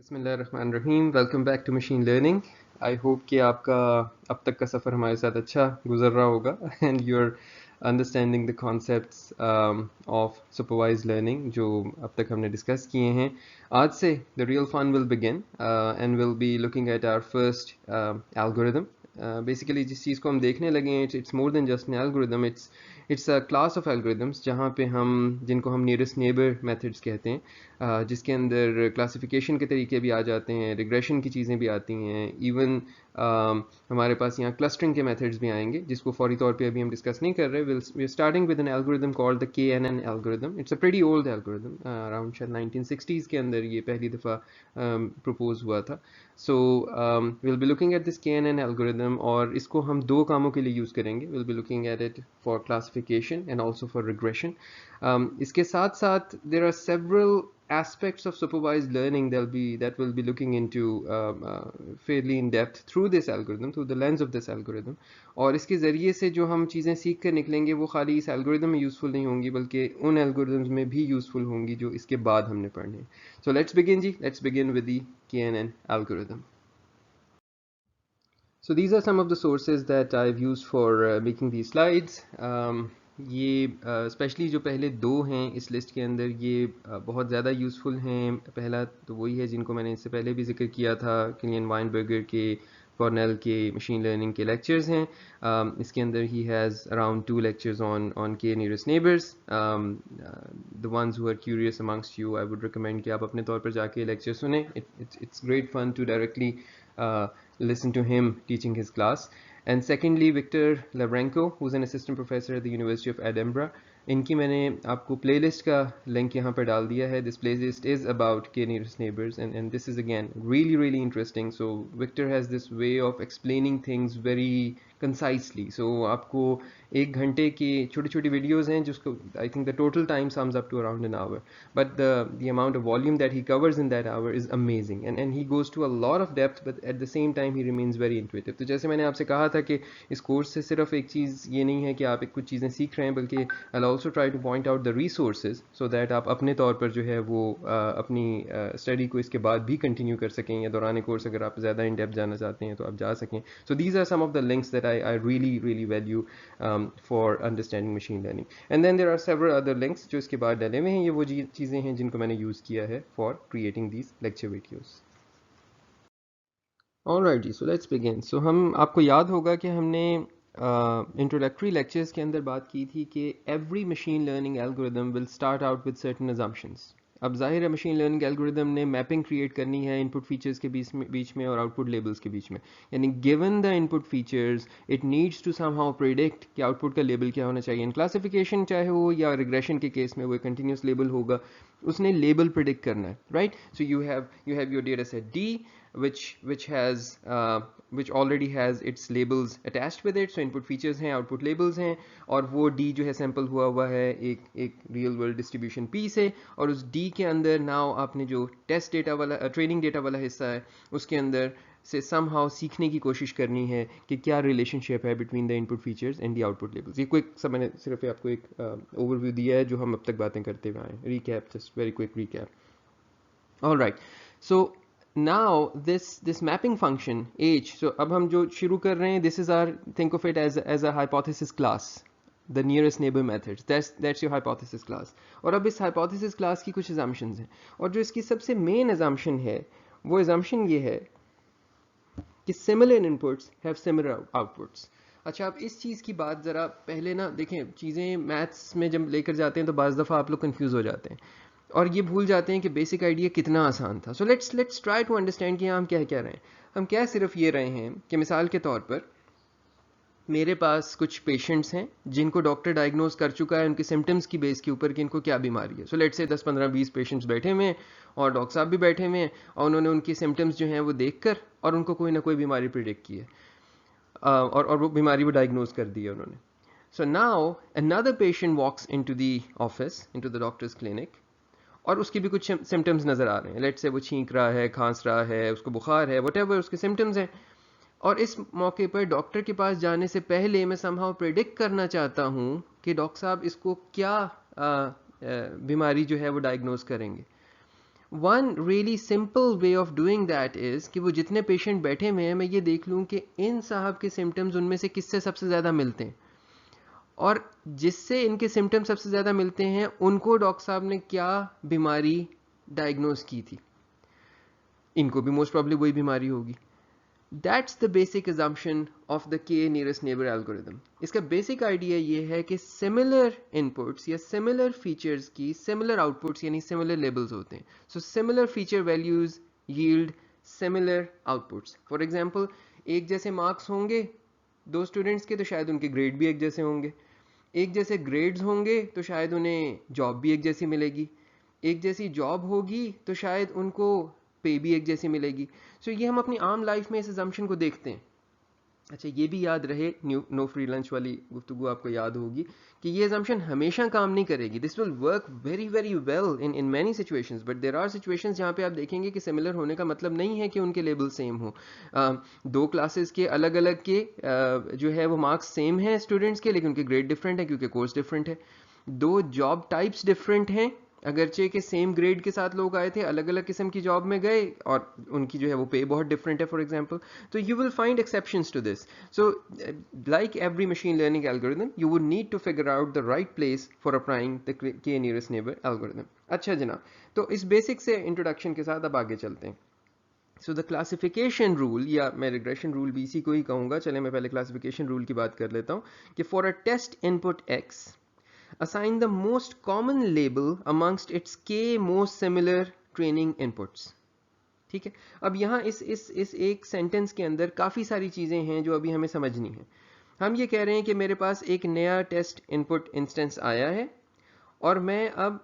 बिस्मिल्लाहिर्रहमानिर्रहीम। Welcome back to machine learning. I hope कि आपका अब तक का सफ़र हमारे साथ अच्छा गुजर रहा होगा and you are understanding the concepts of supervise learning जो अब तक हमने डिस्कस किए हैं। आज से the real fun will begin and will be looking at our first algorithm. Basically जिस चीज़ को हम देखने लगे हैं, it's more than just an algorithm, it's a class of algorithms जहाँ पे हम जिनको हम नियरेस्ट नेबर मेथड्स कहते हैं, जिसके अंदर क्लासिफिकेशन के तरीके भी आ जाते हैं, रिग्रेशन की चीज़ें भी आती हैं, इवन हमारे पास यहाँ क्लस्टरिंग के मेथड्स भी आएंगे जिसको फौरी तौर पे अभी हम डिस्कस नहीं कर रहे। We are starting with an algorithm called the KNN algorithm. It's a pretty old algorithm, around शायद 1960s के अंदर ये पहली दफ़ा प्रपोज हुआ था। So will be looking at this KNN algorithm और इसको हम दो कामों के लिए यूज़ करेंगे। Will be looking at it for classification and also for regression. इसके साथ साथ there are several aspects of supervised learning that will be looking into fairly in depth through this algorithm, through the lens of this algorithm. और इसके ज़रिए से जो हम चीज़ें सीख कर निकलेंगे वो खाली इस एल्गोरिथम में यूज़फुल नहीं होंगी बल्कि उन एल्गोरिथम्स में भी यूज़फुल होंगी जो इसके बाद हमने पढ़ने हैं। So let's begin जी, let's begin with the KNN algorithm. So these are some of the sources that I've used for making these slides. ये स्पेशली जो पहले दो हैं इस लिस्ट के अंदर, ये बहुत ज़्यादा यूज़फुल हैं। पहला तो वही है जिनको मैंने इससे पहले भी जिक्र किया था, किलियन वाइनबर्गर के कॉर्नेल के मशीन लर्निंग के लेक्चर्स हैं। इसके अंदर he has around 2 lectures on K nearest neighbors. The ones who are curious amongst you, I would recommend कि आप अपने तौर पर जाके लेक्चर सुने. It's great fun to directly listen to him teaching his class. And secondly, Victor Lavrenko, who's an assistant professor at the University of Edinburgh. इनकी मैंने आपको playlist का link यहाँ पर डाल दिया है. This playlist is about K nearest neighbors, and this is again really interesting. So Victor has this way of explaining things very concisely. So आपको 1 घंटे की छोटी वीडियोस हैं जिसको I think the total time sums up to around an hour, but the amount of volume that he covers in that hour is amazing, and he goes to a lot of depth, but at the same time he remains very intuitive. तो जैसे मैंने आपसे कहा था कि इस course से सिर्फ एक चीज़ ये नहीं है कि आप कुछ चीज़ें सीख रहे हैं, बल्कि I'll also try to point out the resources so that आप अपने तौर पर जो है वो अपनी स्टडी को इसके बाद भी कंटिन्यू कर सकें, या दौरान कोर्स अगर आप ज़्यादा इन डेप्थ जाना चाहते हैं तो आप जा सकें. So these are some of the links that I really value for understanding machine learning. And then there are several other links जो इसके बाद डले हुए हैं. ये वो चीज़ें हैं जिनको मैंने यूज़ किया है for creating these lecture videos. Alright ji, so let's begin. So हम आपको याद होगा कि हमने introductory lectures के अंदर बात की थी कि every machine learning algorithm will start out with certain assumptions. अब जाहिर है मशीन लर्निंग एल्गोरिदम ने मैपिंग क्रिएट करनी है इनपुट फीचर्स के बीच में और आउटपुट लेबल्स के बीच में. यानी given the input features it needs to somehow predict कि आउटपुट का लेबल क्या होना चाहिए. इन क्लासिफिकेशन चाहे हो या रिग्रेशन के केस में वो कंटिन्यूस लेबल होगा, उसने लेबल प्रिडिक्ट करना है, right. So you have your data set D which already has its labels attached with it. So input features हैं, output labels हैं, और वो D जो है सैम्पल हुआ है एक रियल वर्ल्ड डिस्ट्रीब्यूशन P से, और उस D के अंदर नाउ आपने जो टेस्ट डेटा वाला ट्रेनिंग डेटा वाला हिस्सा है उसके अंदर से समहाउ सीखने की कोशिश करनी है कि क्या रिलेशनशिप है between the input features and the output labels. ये क्विक सा मैंने सिर्फ आपको एक ओवरव्यू दिया है जो हम अब तक बातें करते हुए आए. Recap, just very quick recap. Alright, so now this mapping function H, so अब हम जो शुरू कर रहे हैं, this is our, think of it as a hypothesis class, the nearest neighbor methods, that's your hypothesis class. और अब इस hypothesis class की कुछ assumptions हैं, और जो इसकी सबसे main assumption है वो assumption ये है कि similar inputs have similar outputs. अच्छा, अब इस चीज़ की बात ज़रा पहले ना देखें. चीज़ें मैथ्स में जब लेकर जाते हैं तो बाज़ दफ़ा आप लोग कंफ्यूज हो जाते हैं और ये भूल जाते हैं कि बेसिक आइडिया कितना आसान था. So let's try to understand कि हम क्या कह रहे हैं. हम क्या सिर्फ ये रहे हैं कि मिसाल के तौर पर मेरे पास कुछ पेशेंट्स हैं जिनको डॉक्टर डायग्नोज कर चुका है उनके सिम्टम्स की बेस के ऊपर कि इनको क्या बीमारी है. सो लेट्स से 10 15 20 पेशेंट्स बैठे हुए हैं और डॉक्टर साहब भी बैठे हुए हैं, और उन्होंने उनके सिम्टम्स जो हैं वो देखकर और उनको कोई ना कोई बीमारी प्रिडिक्ट की है, और वो बीमारी वो डायग्नोज कर दी है उन्होंने. So now another patient walks into the office, into the doctor's clinic, और उसके भी कुछ सिम्टम्स नज़र आ रहे हैं. लेट्स से वो छींक रहा है, खांस रहा है, उसको बुखार है, व्हाटएवर उसके सिम्टम्स हैं. और इस मौके पर डॉक्टर के पास जाने से पहले मैं समहाउ प्रेडिक्ट करना चाहता हूँ कि डॉक्टर साहब इसको क्या बीमारी जो है वो डायग्नोज करेंगे. One really simple way of doing that is कि वो जितने पेशेंट बैठे हुए हैं मैं ये देख लूँ कि इन साहब के सिम्टम्स उनमें से किससे सबसे ज़्यादा मिलते हैं, और जिससे इनके सिम्टम्स सबसे ज़्यादा मिलते हैं उनको डॉक्टर साहब ने क्या बीमारी डायग्नोज की थी, इनको भी मोस्ट प्रॉब्ली वही बीमारी होगी. That's the basic assumption of the K nearest neighbor algorithm. इसका basic idea ये है कि similar inputs या similar features की similar outputs यानी similar labels होते हैं. So similar feature values yield similar outputs. For example, एक जैसे marks होंगे दो students के तो शायद उनके grade भी एक जैसे होंगे. एक जैसे grades होंगे तो शायद उन्हें job भी एक जैसी मिलेगी. एक जैसी जॉब होगी तो शायद उनको पे भी एक जैसी मिलेगी. सो ये हम अपनी आम लाइफ में इस assumption को देखते हैं. अच्छा, ये भी याद रहे, नो फ्री लंच वाली गुफ्तगू आपको याद होगी कि ये assumption हमेशा काम नहीं करेगी. This will work very very well in many situations, but there are situations जहाँ पे आप देखेंगे कि सिमिलर होने का मतलब नहीं है कि उनके लेबल सेम हो. दो क्लासेस के अलग अलग के जो है वो मार्क्स सेम हैं स्टूडेंट्स के, लेकिन उनके ग्रेड डिफरेंट है क्योंकि कोर्स डिफरेंट है. दो जॉब टाइप्स डिफरेंट हैं, अगरचे के सेम ग्रेड के साथ लोग आए थे, अलग अलग किस्म की जॉब में गए और उनकी जो है वो पे बहुत डिफरेंट है फॉर एग्जांपल. तो you will find exceptions to this. So like every machine learning algorithm you would need to figure out the right place for applying the k nearest neighbour algorithm. अच्छा जनाब, तो इस basic से introduction के साथ अब आगे चलते हैं. सो द क्लासिफिकेशन रूल, या मैं रिग्रेशन रूल भी इसी को ही कहूँगा, चले मैं पहले क्लासिफिकेशन रूल की बात कर लेता हूँ कि for a test input x assign the most common label amongst its k most similar training inputs. ठीक है, अब यहाँ इस एक सेंटेंस के अंदर काफ़ी सारी चीज़ें हैं जो अभी हमें समझनी है. हम ये कह रहे हैं कि मेरे पास एक नया टेस्ट इनपुट इंस्टेंस आया है और मैं अब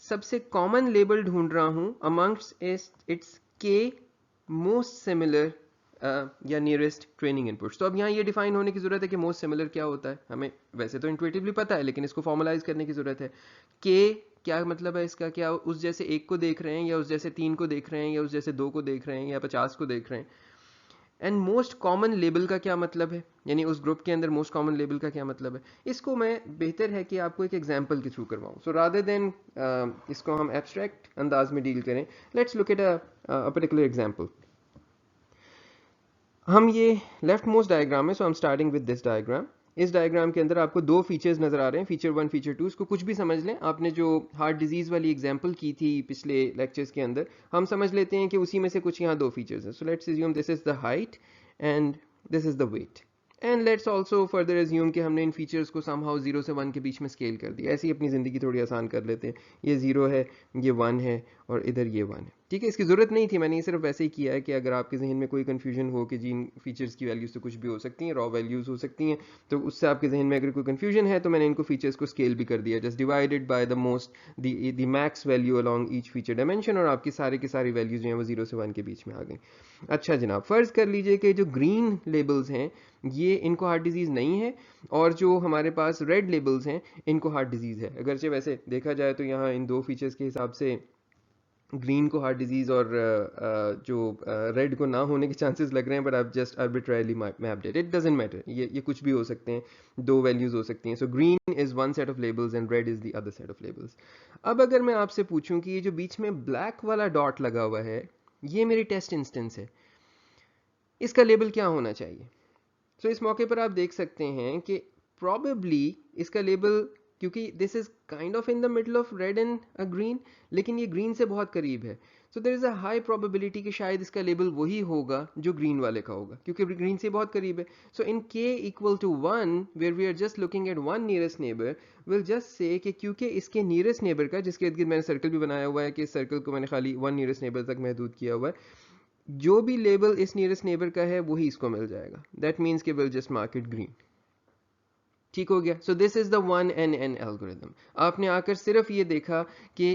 सबसे कॉमन लेबल ढूंढ रहा हूँ amongst its k most similar या नियरेस्ट ट्रेनिंग इनपुट्स. तो अब यहाँ ये डिफाइन होने की जरूरत है कि मोस्ट सिमिलर क्या होता है. हमें वैसे तो इंट्यूटिवली पता है, लेकिन इसको फॉर्मलाइज करने की जरूरत है. के क्या मतलब है इसका, क्या उस जैसे एक को देख रहे हैं या उस जैसे तीन को देख रहे हैं या उस जैसे दो को देख रहे हैं या 50 को देख रहे हैं. एंड मोस्ट कॉमन लेबल का क्या मतलब है, यानी उस ग्रुप के अंदर मोस्ट कॉमन लेबल का क्या मतलब है. इसको मैं बेहतर है कि आपको एक एग्जांपल के थ्रू करवाऊं. सो रादर देन इसको हम एब्स्ट्रैक्ट अंदाज में डील करें, let's look at a particular example. हम ये लेफ्ट मोस्ट डायग्राम है, so I am starting with this diagram. इस डायग्राम के अंदर आपको दो फीचर्स नजर आ रहे हैं, फीचर 1 फीचर 2. इसको कुछ भी समझ लें, आपने जो हार्ट डिजीज वाली एग्जांपल की थी पिछले लेक्चर्स के अंदर, हम समझ लेते हैं कि उसी में से कुछ यहाँ दो फीचर्स हैं. So let's assume this is the height and this is the weight, and let's also further assume कि हमने इन फीचर्स को समहाउ 0 से 1 के बीच में स्केल कर दिया. ऐसे ही अपनी ज़िंदगी थोड़ी आसान कर लेते हैं. ये 0 है, ये 1 है और इधर ये 1 है. ठीक है, इसकी ज़रूरत नहीं थी, मैंने ये सिर्फ वैसे ही किया है कि अगर आपके जहन में कोई कन्फ्यूजन हो कि जी इन फीचर्स की वैल्यूज़ तो कुछ भी हो सकती हैं, रॉ वैल्यूज़ हो सकती हैं, तो उससे आपके जहन में अगर कोई कन्फ्यूजन है तो मैंने इनको फीचर्स को स्केल भी कर दिया, just divided by the most the max value along each feature dimension, और आपकी सारे की सारी वैल्यूज़ जो हैं वो 0 से 1 के बीच में आ गई. अच्छा जनाब, फ़र्ज़ कर लीजिए कि जो ग्रीन लेबल्स हैं ये इनको हार्ट डिजीज़ नहीं है, और जो हमारे पास रेड लेबल्स हैं इनको हार्ट डिजीज़ है. अगरचे वैसे देखा जाए तो यहाँ इन दो फीचर्स के हिसाब से ग्रीन को हार्ट डिजीज़ और जो रेड को ना होने के चांसेस लग रहे हैं, बट आप just arbitrarily mapped it. It doesn't matter, ये कुछ भी हो सकते हैं, दो वैल्यूज़ हो सकती हैं. So green is one set of labels and red is the other set of labels. अब अगर मैं आपसे पूछूं कि ये जो बीच में ब्लैक वाला डॉट लगा हुआ है ये मेरी टेस्ट इंस्टेंस है, इसका लेबल क्या होना चाहिए. तो इस मौके पर आप देख सकते हैं कि प्रॉबेबली इसका लेबल, क्योंकि this is kind of in the middle of red and a green, लेकिन ये ग्रीन से बहुत करीब है, so there is a high probability कि शायद इसका लेबल वही होगा जो ग्रीन वाले का होगा, क्योंकि ग्रीन से बहुत करीब है. So in k equal to 1 where we are just looking at one nearest neighbour, will just say कि क्योंकि इसके नियरेस्ट नेबर का, जिसके इर्द गिर्द मैंने सर्कल भी बनाया हुआ है कि इस सर्कल को मैंने खाली वन नियरेस्ट नेबर तक महदूद किया हुआ है, जो भी लेबल इस नियरेस्ट नेबर का है वही इसको मिल जाएगा. दैट मीन्स कि will just mark it green. ठीक हो गया. सो this is the 1NN algorithm. आपने आकर सिर्फ ये देखा कि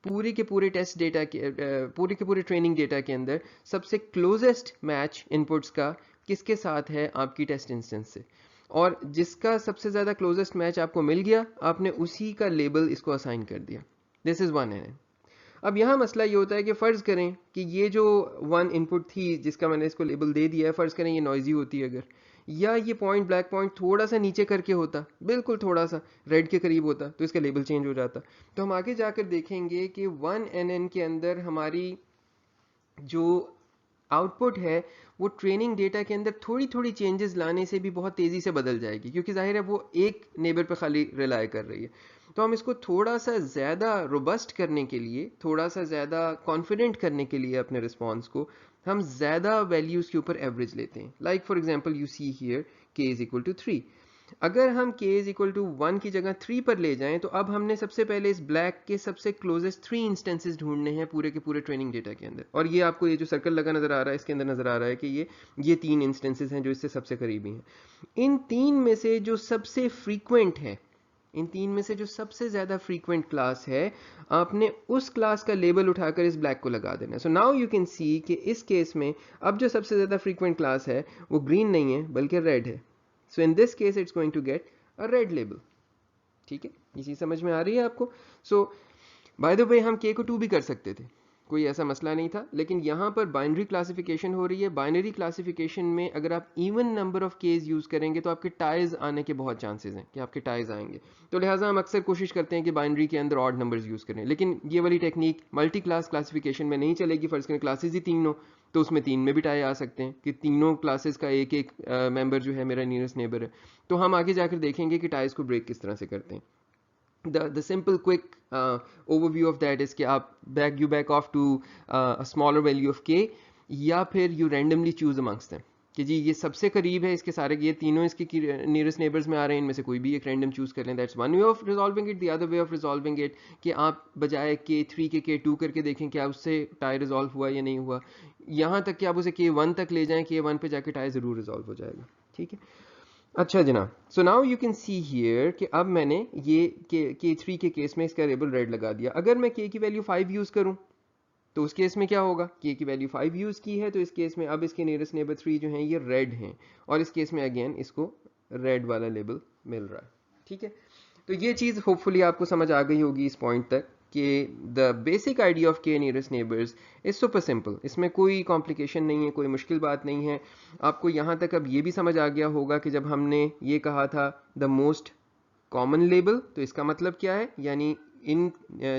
पूरे के पूरे टेस्ट डेटा के पूरे के पूरे ट्रेनिंग डेटा के अंदर सबसे क्लोजेस्ट मैच इनपुट्स का किसके साथ है आपकी टेस्ट इंस्टेंस से, और जिसका सबसे ज़्यादा क्लोजेस्ट मैच आपको मिल गया आपने उसी का लेबल इसको असाइन कर दिया. This is 1NN. अब यहाँ मसला ये होता है कि फ़र्ज़ करें कि ये जो वन इनपुट थी जिसका मैंने इसको लेबल दे दिया है, फ़र्ज़ करें ये नॉइज़ी होती है, अगर या ये पॉइंट ब्लैक पॉइंट थोड़ा सा नीचे करके होता, बिल्कुल थोड़ा सा रेड के करीब होता, तो इसका लेबल चेंज हो जाता। तो हम आगे जाकर देखेंगे कि 1NN के अंदर हमारी जो आउटपुट है वो ट्रेनिंग डेटा के अंदर थोड़ी थोड़ी चेंजेस लाने से भी बहुत तेज़ी से बदल जाएगी, क्योंकि जाहिर है वो एक नेबर पे खाली रिलाय कर रही है। तो हम इसको थोड़ा सा ज़्यादा रोबस्ट करने के लिए, थोड़ा सा ज़्यादा कॉन्फिडेंट करने के लिए अपने रिस्पॉन्स को, हम ज़्यादा वैल्यूज़ के ऊपर एवरेज लेते हैं। Like for example you see here k is equal to 3। अगर हम k इज इक्वल टू 1 की जगह 3 पर ले जाएं, तो अब हमने सबसे पहले इस ब्लैक के सबसे क्लोजेस्ट 3 इंस्टेंसेस ढूंढने हैं पूरे के पूरे ट्रेनिंग डेटा के अंदर। और ये आपको ये जो सर्कल लगा नजर आ रहा है, इसके अंदर नजर आ रहा है कि ये 3 इंस्टेंसेस हैं जो इससे सबसे करीबी हैं। इन 3 में से जो सबसे फ्रीक्वेंट है, इन 3 में से जो सबसे ज्यादा फ्रीक्वेंट क्लास है, आपने उस क्लास का लेबल उठाकर इस ब्लैक को लगा देना है। So now you can see कि इस केस में अब जो सबसे ज्यादा फ्रीक्वेंट क्लास है वो ग्रीन नहीं है बल्कि रेड है। So in this case it's going to get a red label. ठीक है, ये चीज समझ में आ रही है आपको? सो बाय द वे हम k को 2 भी कर सकते थे, कोई ऐसा मसला नहीं था, लेकिन यहाँ पर बाइनरी क्लासिफिकेशन हो रही है। बाइनरी क्लासिफिकेशन में अगर आप even number of case use करेंगे तो आपके टाइज आने के बहुत चांसेस हैं कि आपके टाइज आएंगे। तो लिहाजा हम अक्सर कोशिश करते हैं कि बाइनरी के अंदर ऑड नंबर्स यूज करें, लेकिन ये वाली टेक्निक मल्टी क्लास क्लासिफिकेशन में नहीं चलेगी। फर्स्ट करें क्लासेस ही 3 हो, तो उसमें 3 में भी टाई आ सकते हैं कि तीनों क्लासेस का एक एक मेंबर जो है मेरा नियरेस्ट नेबर है। तो हम आगे जाकर देखेंगे कि टाइज को ब्रेक किस तरह से करते हैं। The simple quick overview of that is कि आप you back off to a smaller value of k, या फिर you randomly choose amongst them कि जी ये सबसे करीब है इसके सारे, ये तीनों इसके नियरेस्ट नेबर्स में आ रहे हैं, इनमें से कोई भी एक रैंडम चूज कर लें। That's one way of resolving it. The other way of resolving it कि आप बजाय k3 के k2 करके देखें क्या उससे टाई रिजॉल्व हुआ या नहीं हुआ, यहाँ तक कि आप उसे k1 तक ले जाएं, k1 पे जाके टाई जरूर रिजॉल्व हो जाएगा। ठीक है, अच्छा जनाब, so now you can see here कि अब मैंने ये k3 के केस में इसका लेबल रेड लगा दिया। अगर मैं k की वैल्यू 5 यूज करूं तो उस केस में क्या होगा? k की वैल्यू 5 यूज की है तो इस केस में अब इसके नियरेस्ट नेबर 3 जो हैं ये रेड हैं, और इस केस में अगेन इसको रेड वाला लेबल मिल रहा है। ठीक है, तो ये चीज़ होपफुली आपको समझ आ गई होगी इस पॉइंट तक कि the basic idea of k nearest neighbours is super simple. इसमें कोई कॉम्प्लिकेशन नहीं है, कोई मुश्किल बात नहीं है। आपको यहाँ तक अब ये भी समझ आ गया होगा कि जब हमने ये कहा था द मोस्ट कॉमन लेबल, तो इसका मतलब क्या है, यानी इन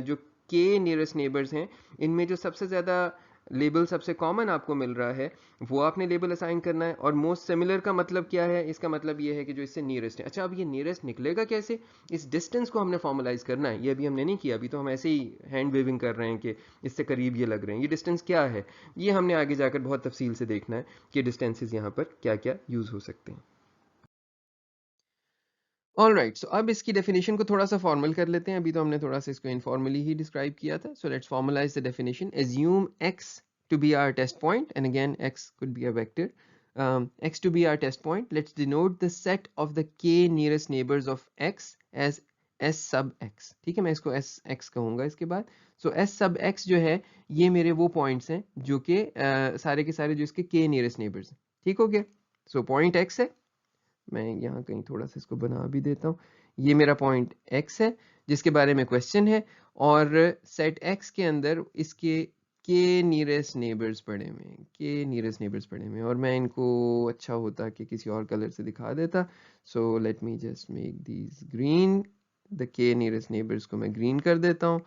जो k नियरेस्ट नेबर्स हैं इनमें जो सबसे ज़्यादा लेबल सबसे कॉमन आपको मिल रहा है वो आपने लेबल असाइन करना है। और मोस्ट सिमिलर का मतलब क्या है? इसका मतलब ये है कि जो इससे नियरेस्ट है। अच्छा, अब ये नियरेस्ट निकलेगा कैसे? इस डिस्टेंस को हमने फॉर्मलाइज करना है, ये अभी हमने नहीं किया, अभी तो हम ऐसे ही हैंड वेविंग कर रहे हैं कि इससे करीब ये लग रहे हैं। ये डिस्टेंस क्या है ये हमने आगे जाकर बहुत तफसील से देखना है कि डिस्टेंसेस यहाँ पर क्या क्या यूज हो सकते हैं। ऑलराइट, सो अब इसकी डेफिनेशन को थोड़ा सा फॉर्मल कर लेते हैं। अभी तो हमने थोड़ा सा इसको इनफॉर्मली ही डिस्क्राइब किया था। So let's formalise the definition. Assume x to be our test point, and again x could be a vector. X to be our test point. Let's denote the set of the k nearest neighbors of x as s sub x. ठीक है, मैं इसको s x कहूँगा इसके बाद। So s sub x जो है ये मेरे वो पॉइंट्स हैं जो कि सारे के सारे जो इसके k nearest neighbors हैं। ठीक हो गया? So पॉइंट x है, मैं यहाँ कहीं थोड़ा सा इसको बना भी देता हूँ। ये मेरा पॉइंट x है जिसके बारे में क्वेश्चन है, और सेट x के अंदर इसके k नियरेस्ट नेबर्स पड़े हुए हैं, k नियरेस्ट नेबर्स पड़े हुए हैं, और मैं इनको अच्छा होता कि किसी और कलर से दिखा देता। So let me just make these green. The k nearest neighbours को मैं ग्रीन कर देता हूँ,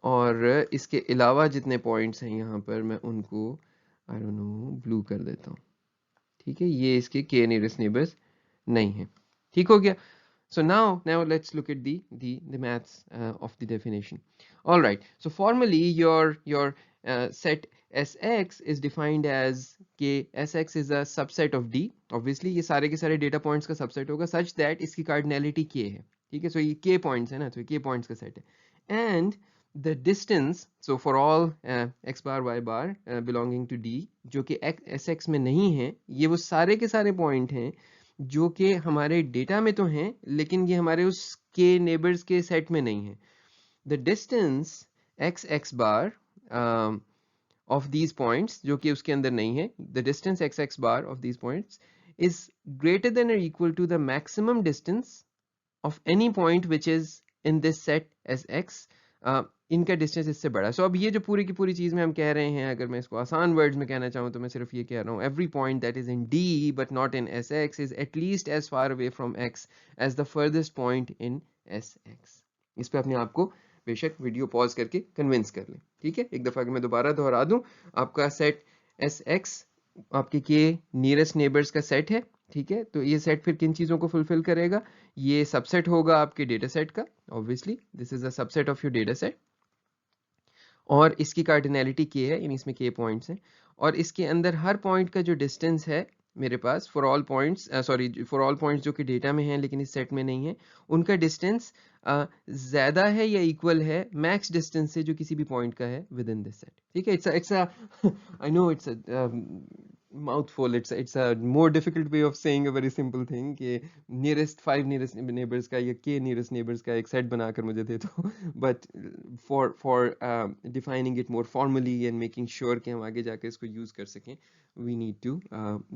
और इसके अलावा जितने पॉइंट्स हैं यहाँ पर मैं उनको आई डोंट नो ब्लू कर देता हूँ। ठीक है, ये इसके k नियरेस्ट नेबर्स नहीं है। ठीक हो गया? So now let's look at the maths of the definition. All right. So formally, your set Sx is defined as k. Sx is a subset of D. Obviously, ये सारे के सारे data points का subset होगा such that इसकी cardinality k है. ठीक है? So ये k points है ना, तो k points का set है. And the distance, so for all x bar y bar belonging to D, जो कि Sx में नहीं है, ये वो सारे के सारे point हैं जो कि हमारे डेटा में तो हैं लेकिन ये हमारे उस के नेबर्स के सेट में नहीं है। The distance X X bar of these points जो कि उसके अंदर नहीं है, the distance X X bar of these points is greater than और equal to the maximum distance of any point which is in this set as x इनका distance इससे बड़ा है। सो अब ये जो पूरी की पूरी चीज़ में हम कह रहे हैं, अगर मैं इसको आसान वर्ड्स में कहना चाहूँ तो मैं सिर्फ ये कह रहा हूँ, every point that is in D but not in S x is at least as far away from x as the furthest point in S x. इस पर अपने आप को बेशक वीडियो पॉज करके कन्विंस कर लें, ठीक है। एक दफ़ा अगर मैं दोबारा दोहरा दूँ, आपका सेट एस एक्स आपके के नियरेस्ट नेबर्स का सेट है, ठीक है। तो ये सेट फिर किन चीज़ों को फुलफिल करेगा? ये सबसेट होगा आपके डेटा सेट का, obviously this is a subset of your data set, और इसकी कार्डिनैलिटी के है, यानी इसमें के पॉइंट्स हैं, और इसके अंदर हर पॉइंट का जो डिस्टेंस है मेरे पास for all points, sorry for all points जो कि डेटा में हैं लेकिन इस सेट में नहीं है, उनका डिस्टेंस ज़्यादा है या इक्वल है मैक्स डिस्टेंस से जो किसी भी पॉइंट का है विद इन दिस सेट, ठीक है। It's a I know it's a mouthful, it's a more difficult way of saying a very simple thing कि nearest neighbors का या के nearest neighbors का एक set बनाकर मुझे दे दो but for defining it more formally and making sure कि हम आगे जाकर इसको use कर सकें, we need to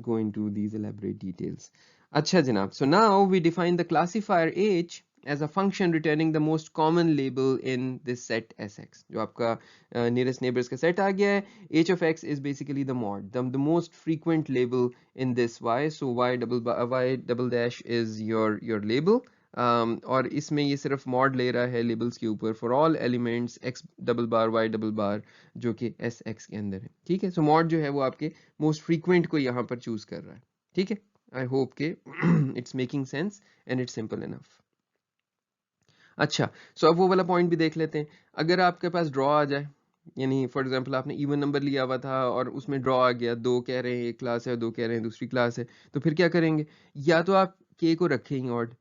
go into these elaborate details. अच्छा जनाब, so now we define the classifier h as a function returning the most common label in this set Sx. जो आपका nearest neighbors का set आ गया है, h of x is basically the mod, the most frequent label in this y, so y double dash is your label. और इसमें ये सिर्फ mod ले रहा है लेबल्स के ऊपर for all elements x double bar y double bar जो कि एस एक्स के अंदर है, ठीक है। सो मॉड जो है वो आपके मोस्ट फ्रीक्वेंट को यहाँ पर चूज कर रहा है, ठीक है। आई होप के it's making sense and it's simple enough. अच्छा, सो अब वो वाला पॉइंट भी देख लेते हैं। अगर आपके पास ड्रॉ आ जाए, यानी फॉर एग्जांपल आपने इवन नंबर लिया हुआ था और उसमें ड्रॉ आ गया, दो कह रहे हैं एक क्लास है, दो कह रहे हैं दूसरी क्लास है, तो फिर क्या करेंगे? या तो आप के को रखेंगे ऑड,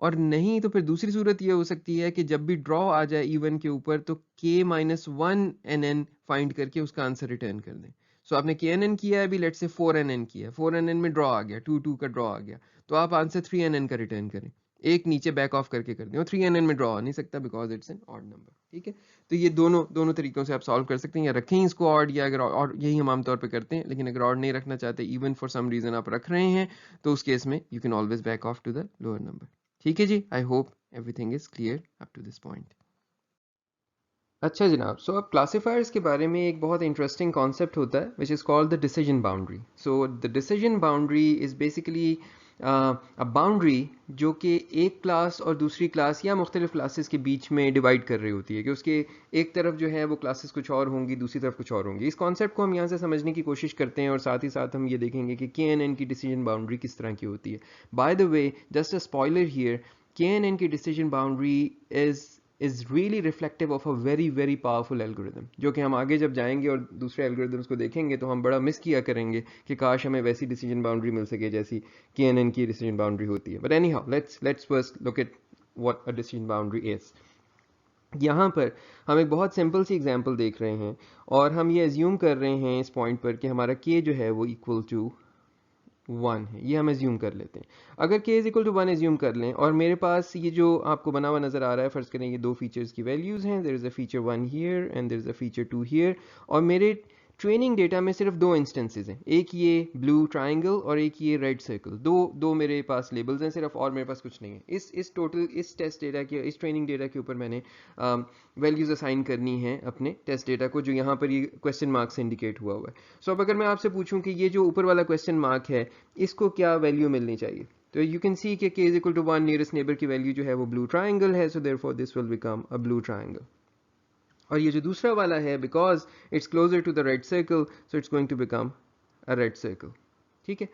और नहीं तो फिर दूसरी सूरत ये हो सकती है कि जब भी ड्रॉ आ जाए इवन के ऊपर तो k minus one N N find करके उसका आंसर रिटर्न कर दें। सो आपने के एन एन किया है, अभी लेट से 4nn किया है, 4nn में ड्रॉ आ गया, 2 का ड्रॉ आ गया, तो आप आंसर 3nn का रिटर्न करें, एक नीचे बैक ऑफ करके कर दें, और 3nn में ड्रॉ आ नहीं सकता because it's an odd number, ठीक है। तो ये दोनों तरीकों से आप सॉल्व कर सकते हैं, या रखें इसको ऑड, या अगर ऑड, यही हम आमतौर पे करते हैं, लेकिन अगर ऑड नहीं रखना चाहते, इवन फॉर सम रीजन आप रख रहे हैं, तो उस केस में you can always back off to the lower number, ठीक है जी। I hope everything is clear up to this point. अच्छा जनाब, सो अब क्लासीफायर्स के बारे में एक बहुत इंटरेस्टिंग कॉन्सेप्ट होता है which is called the decision boundary. So the decision boundary is basically a boundary जो कि एक क्लास और दूसरी क्लास या मुख्तलिफ क्लासेस के बीच में डिवाइड कर रही होती है, कि उसके एक तरफ जो है वो क्लासेस कुछ और होंगी, दूसरी तरफ कुछ और होंगी। इस कॉन्सेप्ट को हम यहाँ से समझने की कोशिश करते हैं, और साथ ही साथ हम ये देखेंगे कि के एन एन की डिसीजन बाउंड्री किस तरह की होती है। By the way, just a spoiler here, KNN की decision boundary is really reflective of a very powerful algorithm, जो कि हम आगे जब जाएंगे और दूसरे algorithms को देखेंगे तो हम बड़ा मिस किया करेंगे कि काश हमें वैसी decision boundary मिल सके जैसी KNN की decision boundary होती है। But anyhow, let's first look at what a decision boundary is. यहाँ पर हम एक बहुत सिंपल सी एग्जांपल देख रहे हैं, और हम ये एज्यूम कर रहे हैं इस पॉइंट पर कि हमारा k जो है वो इक्वल टू 1 है, ये हम एज्यूम कर लेते हैं। अगर k is equal to 1 assume कर लें, और मेरे पास ये जो आपको बना हुआ नज़र आ रहा है, फ़र्ज़ करें ये दो फीचर्स की वैल्यूज़ हैं, there is a feature 1 here and there is a feature 2 here, और मेरे ट्रेनिंग डेटा में सिर्फ दो इंस्टेंसेस हैं, एक ये ब्लू ट्राइंगल और एक ये रेड सर्कल, दो मेरे पास लेबल्स हैं सिर्फ, और मेरे पास कुछ नहीं है। इस टेस्ट डेटा के, इस ट्रेनिंग डेटा के ऊपर मैंने वैल्यूज़ असाइन करनी है अपने टेस्ट डेटा को, जो यहाँ पर ये क्वेश्चन मार्क से इंडिकेट हुआ है। सो अब अगर मैं आपसे पूछूं कि ये जो ऊपर वाला क्वेश्चन मार्क है, इसको क्या वैल्यू मिलनी चाहिए, तो यू कैन सी कि k is equal to 1 nearest neighbour की वैल्यू जो है वो ब्लू ट्राइंगल है, so therefore this will become a blue triangle. और ये जो दूसरा वाला है, because it's closer to the red circle, so it's going to become a red circle, ठीक है।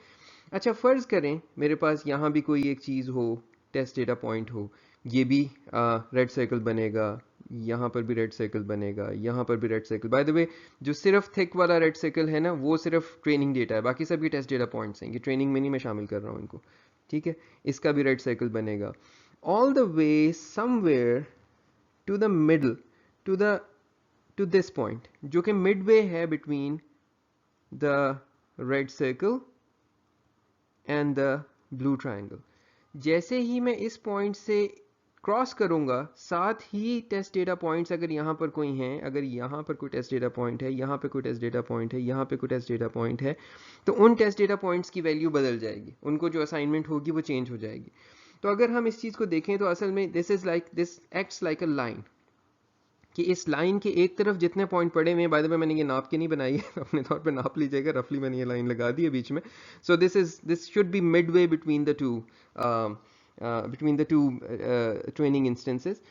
अच्छा, फ़र्ज़ करें मेरे पास यहाँ भी कोई एक चीज़ हो, टेस्ट डेटा पॉइंट हो, ये भी रेड सर्कल बनेगा, यहाँ पर भी रेड सर्कल बनेगा, यहाँ पर भी red circle. By the way, जो सिर्फ थिक वाला रेड सर्कल है ना, वो सिर्फ ट्रेनिंग डेटा है, बाकी सब ये टेस्ट डेटा पॉइंट्स हैं, ये ट्रेनिंग में नहीं मैं शामिल कर रहा हूँ इनको, ठीक है। इसका भी रेड सर्कल बनेगा all the way somewhere to the middle, to this point, जो कि मिडवे है between the red circle and the blue triangle. जैसे ही मैं इस पॉइंट से क्रॉस करूंगा, साथ ही टेस्ट डेटा पॉइंट्स अगर यहाँ पर कोई हैं, अगर यहाँ पर कोई टेस्ट डेटा पॉइंट है, यहाँ पे कोई टेस्ट डेटा पॉइंट है, यहाँ पे कोई टेस्ट डेटा पॉइंट है, तो उन टेस्ट डेटा पॉइंट्स की वैल्यू बदल जाएगी, उनको जो असाइनमेंट होगी वो चेंज हो जाएगी। तो अगर हम इस चीज़ को देखें तो असल में this acts like a line, कि इस लाइन के एक तरफ जितने पॉइंट पड़े हुए हैं, बाय द वे मैंने ये नाप के नहीं बनाई है, अपने तौर पे नाप लीजिएगा, रफली मैंने ये लाइन लगा दी है बीच में. So this should be Midway between the two training instances.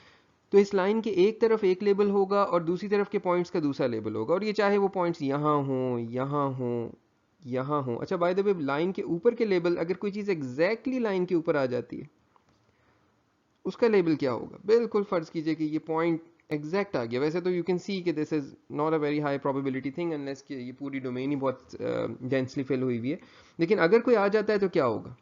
तो इस लाइन के एक तरफ एक लेबल होगा और दूसरी तरफ के पॉइंट्स का दूसरा लेबल होगा, और ये चाहे वो पॉइंट्स यहाँ हों, यहाँ हों, यहाँ हों. अच्छा, बाय द वे लाइन के ऊपर के लेबल, अगर कोई चीज़ एग्जैक्टली लाइन के ऊपर आ जाती है उसका लेबल क्या होगा? बिल्कुल फर्ज कीजिए कि ये पॉइंट एग्जैक्ट आ गया. वैसे तो यू कैन सी कि this is not a very high probability thing unless कि ये पूरी डोमेन ही बहुत डेंसली फिल हुई हुई है. लेकिन अगर कोई आ जाता है तो क्या होगा?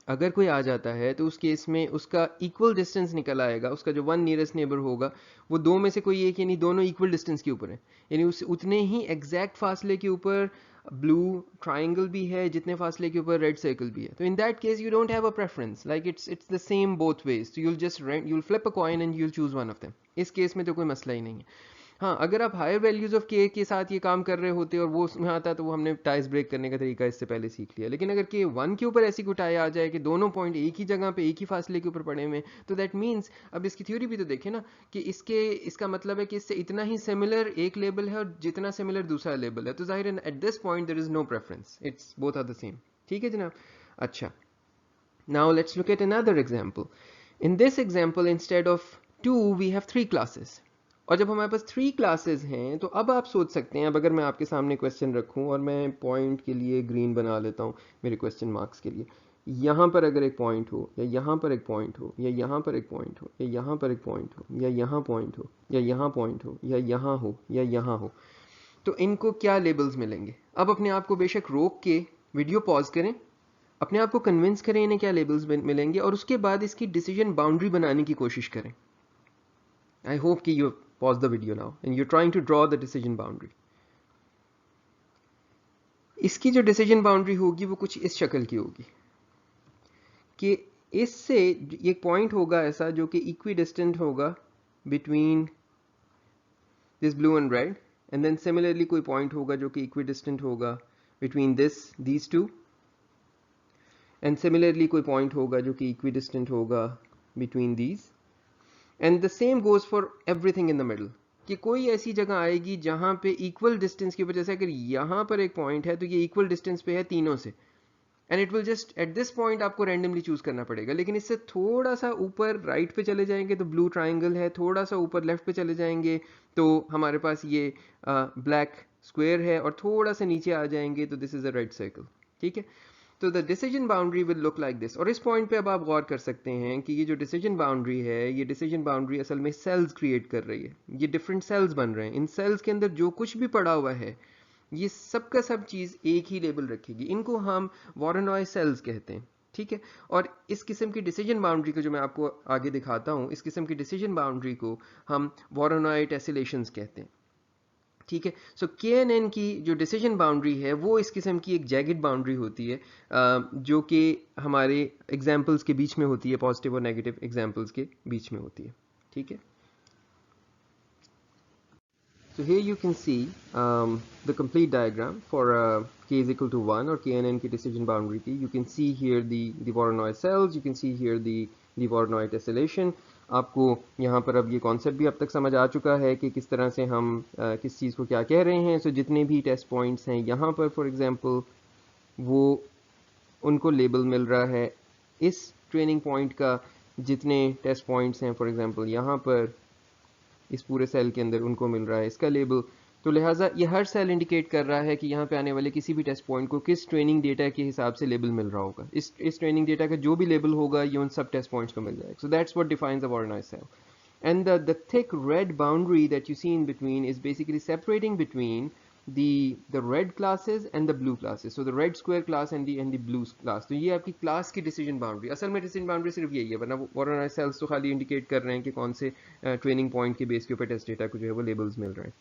अगर कोई आ जाता है तो उस केस में उसका इक्वल डिस्टेंस निकल आएगा. उसका जो वन नियरेस्ट नेबर होगा वो दो में से कोई एक, यानी दोनों इक्वल डिस्टेंस के ऊपर है, यानी उस उतने ही एग्जैक्ट फासले के ऊपर ब्लू ट्राइंगल भी है जितने फासले के ऊपर रेड सर्कल भी है. तो in that case you don't have a preference, like it's the same both ways. तो you'll flip a coin and you'll choose one of them. इस केस में तो कोई मसला ही नहीं है. हाँ, अगर आप हायर वैल्यूज ऑफ के साथ ये काम कर रहे होते और वो उसमें आता तो वो हमने टाइज ब्रेक करने का तरीका इससे पहले सीख लिया. लेकिन अगर के वन के ऊपर ऐसी कोई टाई आ जाए कि दोनों पॉइंट एक ही जगह पे एक ही फासले के ऊपर पड़े हुए, तो दैट मीन्स, अब इसकी थ्योरी भी तो देखें ना, कि इसका मतलब है कि इससे इतना ही सिमिलर एक लेबल है और जितना सिमिलर दूसरा लेबल है. तो जाहिर है at this point there is no preference, it's both are the same. ठीक है जनाब. अच्छा, now let's look at another example. In this example instead of 2 we have 3 classes. और जब हमारे पास 3 क्लासेस हैं तो अब आप सोच सकते हैं, अब अगर मैं आपके सामने क्वेश्चन रखूं और मैं पॉइंट के लिए ग्रीन बना लेता हूं मेरे क्वेश्चन मार्क्स के लिए, यहाँ पर अगर एक पॉइंट हो, या यहाँ पर एक पॉइंट हो, या यहाँ पर एक पॉइंट हो, या यहाँ पर एक पॉइंट हो, या यहाँ पॉइंट हो, या यहाँ पॉइंट हो, या यहाँ हो, या यहाँ हो, तो इनको क्या लेबल्स मिलेंगे? अब अपने आप को बेशक रोक के वीडियो पॉज करें, अपने आप को कन्विंस करें इन्हें क्या लेबल्स मिलेंगे, और उसके बाद इसकी डिसीजन बाउंड्री बनाने की कोशिश करें. I hope कि you pause the video now and you're trying to draw the decision boundary. इसकी जो decision boundary होगी वो कुछ इस शक्ल की होगी कि इससे एक पॉइंट होगा ऐसा जो कि equidistant होगा between this blue and red, and then similarly कोई पॉइंट होगा जो कि equidistant होगा between these two, and similarly कोई पॉइंट होगा जो कि equidistant होगा between these. And the same goes for everything in the middle, कि कोई ऐसी जगह आएगी जहां पे इक्वल डिस्टेंस की वजह से, अगर यहां पर एक पॉइंट है तो ये इक्वल डिस्टेंस पे है तीनों से, and it will just eight this point आपको रैंडमली चूज करना पड़ेगा. लेकिन इससे थोड़ा सा ऊपर राइट पे चले जाएंगे तो ब्लू ट्राइंगल है, थोड़ा सा ऊपर लेफ्ट पे चले जाएंगे तो हमारे पास ये ब्लैक स्क्वायर है, और थोड़ा सा नीचे आ जाएंगे तो this is a red circle. ठीक है. तो the decision boundary will look like this. और इस पॉइंट पे अब आप गौर कर सकते हैं कि ये जो डिसीजन बाउंड्री है, ये डिसीजन बाउंड्री असल में सेल्स क्रिएट कर रही है. ये डिफरेंट सेल्स बन रहे हैं. इन सेल्स के अंदर जो कुछ भी पड़ा हुआ है ये सब का सब चीज एक ही लेबल रखेगी. इनको हम वॉरेनॉय सेल्स कहते हैं. ठीक है. और इस किस्म की डिसीजन बाउंड्री को जो मैं आपको आगे दिखाता हूं, इस किस्म की डिसीजन बाउंड्री को हम वॉरेनॉय टेसिलेशंस कहते हैं. ठीक है. सो KNN की जो डिसीजन बाउंड्री है वो इस किस्म की एक जैगेड बाउंड्री होती है, जो कि हमारे एग्जाम्पल्स के बीच में होती है, पॉजिटिव और नेगेटिव एग्जाम्पल्स के बीच में होती है. ठीक है. So here you can see the complete diagram for k is equal to 1 और KNN की decision boundary की. You can see here the Voronoi cells, you can see here the Voronoi tessellation. आपको यहाँ पर अब ये कॉन्सेप्ट भी अब तक समझ आ चुका है कि किस तरह से हम किस चीज़ को क्या कह रहे हैं. सो जितने भी टेस्ट पॉइंट्स हैं यहाँ पर फॉर एग्जांपल, वो उनको लेबल मिल रहा है. इस ट्रेनिंग पॉइंट का जितने टेस्ट पॉइंट्स हैं फॉर एग्जांपल यहाँ पर इस पूरे सेल के अंदर, उनको मिल रहा है इसका लेबल. तो लिहाजा ये हर सेल इंडिकेट कर रहा है कि यहाँ पे आने वाले किसी भी टेस्ट पॉइंट को किस ट्रेनिंग डेटा के हिसाब से लेबल मिल रहा होगा. इस ट्रेनिंग डेटा का जो भी लेबल होगा ये उन सब टेस्ट पॉइंट्स को मिल जाएगा. So that's what defines a Voronoi cell. And the thick red boundary that you see in between is basically separating between the red classes and the blue classes. So the red square class and the blue class. तो ये आपकी class की decision boundary. असल में decision boundary सिर्फ यही है, वरना Voronoi cells तो खाली इंडिकेट कर रहे हैं कि कौन से ट्रेनिंग पॉइंट के बेस के ऊपर टेस्ट डेटा को जो है वो लेबल्स मिल रहे हैं.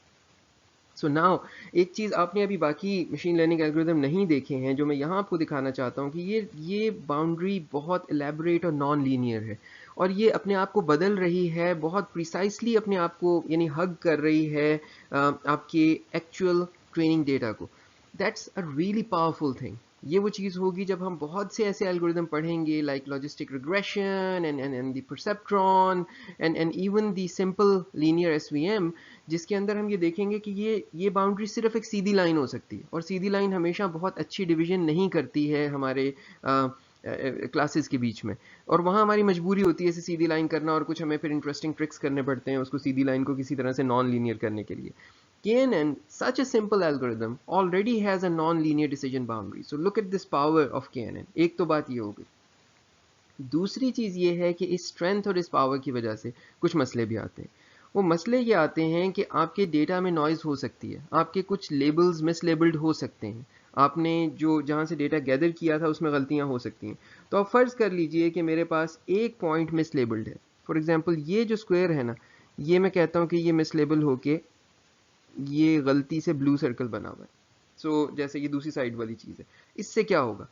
सो नाउ एक चीज़ आपने अभी बाकी मशीन लर्निंग एल्गोरिथम नहीं देखे हैं जो मैं यहाँ आपको दिखाना चाहता हूँ कि ये बाउंड्री बहुत एलेबोरेट और नॉन लीनियर है, और ये अपने आप को बदल रही है, बहुत प्रिसाइसली अपने आप को यानी हग कर रही है आपके एक्चुअल ट्रेनिंग डेटा को. That's a really powerful thing. ये वो चीज़ होगी जब हम बहुत से ऐसे एल्गोरिदम पढ़ेंगे like logistic regression and the perceptron and even the simple linear SVM, जिसके अंदर हम ये देखेंगे कि ये बाउंड्री सिर्फ एक सीधी लाइन हो सकती है, और सीधी लाइन हमेशा बहुत अच्छी डिवीजन नहीं करती है हमारे क्लासेस के बीच में, और वहाँ हमारी मजबूरी होती है ऐसे सीधी लाइन करना, और कुछ हमें फिर इंटरेस्टिंग ट्रिक्स करने पड़ते हैं उसको सीधी लाइन को किसी तरह से नॉन लीनियर करने के लिए. KNN, such a simple algorithm, already has a non-linear decision boundary. So look at this power of KNN. एक तो बात ये हो गई. दूसरी चीज़ ये है कि इस स्ट्रेंथ और इस पावर की वजह से कुछ मसले भी आते हैं. वो मसले ये आते हैं कि आपके डेटा में नॉइज़ हो सकती है, आपके कुछ लेबल्स मिसलेबल्ड हो सकते हैं, आपने जो जहाँ से डेटा गैदर किया था उसमें गलतियाँ हो सकती हैं. तो आप फ़र्ज़ कर लीजिए कि मेरे पास एक पॉइंट मिसलेबल्ड है. फॉर एग्जांपल ये जो स्क्वायर है ना, ये मैं कहता हूँ कि ये मिसलेबल होके ये गलती से ब्लू सर्कल बना हुआ है. सो जैसे ये दूसरी साइड वाली चीज़ है. इससे क्या होगा?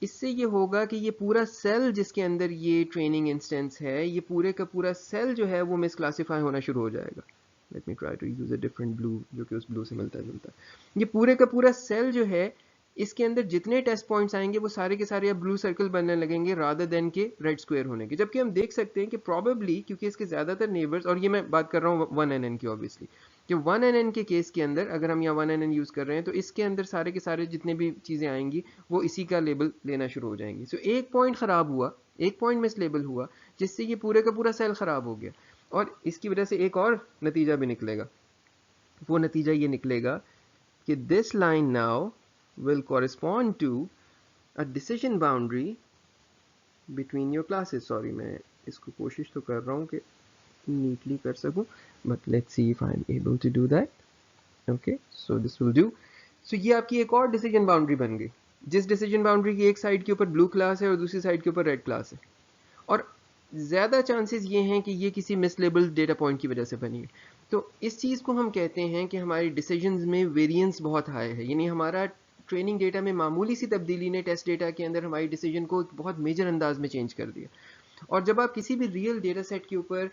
इससे ये होगा कि ये पूरा सेल जिसके अंदर ये ट्रेनिंग इंस्टेंस है, ये पूरे का पूरा सेल जो है वो मिसक्लासीफाई होना शुरू हो जाएगा. Let me try to use a different blue जो कि उस ब्लू से मिलता जुलता है. ये पूरे का पूरा सेल जो है, इसके अंदर जितने टेस्ट पॉइंट्स आएंगे वो सारे के सारे अब ब्लू सर्कल बनने लगेंगे रादर देन के रेड स्क्वायर होने के. जबकि हम देख सकते हैं कि प्रॉबेबली क्योंकि इसके ज़्यादातर नेबर्स, और ये मैं बात कर रहा हूँ 1NN की ऑब्वियसली, कि 1NN के केस के अंदर अगर हम यहाँ 1NN यूज़ कर रहे हैं तो इसके अंदर सारे के सारे जितने भी चीज़ें आएंगी वो इसी का लेबल लेना शुरू हो जाएंगी. सो एक पॉइंट ख़राब हुआ, एक पॉइंट मिस लेबल हुआ, जिससे ये पूरे का पूरा सेल ख़राब हो गया. और इसकी वजह से एक और नतीजा भी निकलेगा. वो नतीजा ये निकलेगा कि this line now will correspond to a decision boundary between your classes. Sorry, मैं इसको कोशिश तो कर रहा हूँ कि neatly कर सकूँ, but let's see if I'm able to do that. Okay, so this will do. So ये आपकी एक और decision boundary बन गई, जिस decision boundary की एक साइड के ऊपर blue class है और दूसरी साइड के ऊपर red class है. और ज़्यादा चांसेस ये हैं कि ये किसी मिसलेबल्ड डेटा पॉइंट की वजह से बनी है. तो इस चीज़ को हम कहते हैं कि हमारी डिसीजंस में वेरिएंस बहुत हाई है, यानी हमारा ट्रेनिंग डेटा में मामूली सी तब्दीली ने टेस्ट डेटा के अंदर हमारी डिसीजन को बहुत मेजर अंदाज में चेंज कर दिया. और जब आप किसी भी रियल डेटा सेट के ऊपर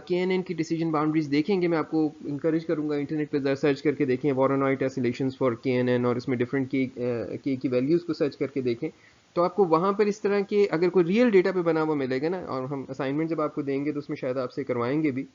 KNN की डिसीजन बाउंड्रीज देखेंगे, मैं आपको इंकरेज करूंगा इंटरनेट पर सर्च करके देखें वॉरोनॉइट एसिलेशंस फॉर KNN, और इसमें डिफरेंट के की वैल्यूज़ को सर्च करके देखें, तो आपको वहाँ पर इस तरह के अगर कोई रियल डेटा पे बना हुआ मिलेगा ना, और हम असाइनमेंट जब आपको देंगे तो उसमें शायद आपसे करवाएंगे भी,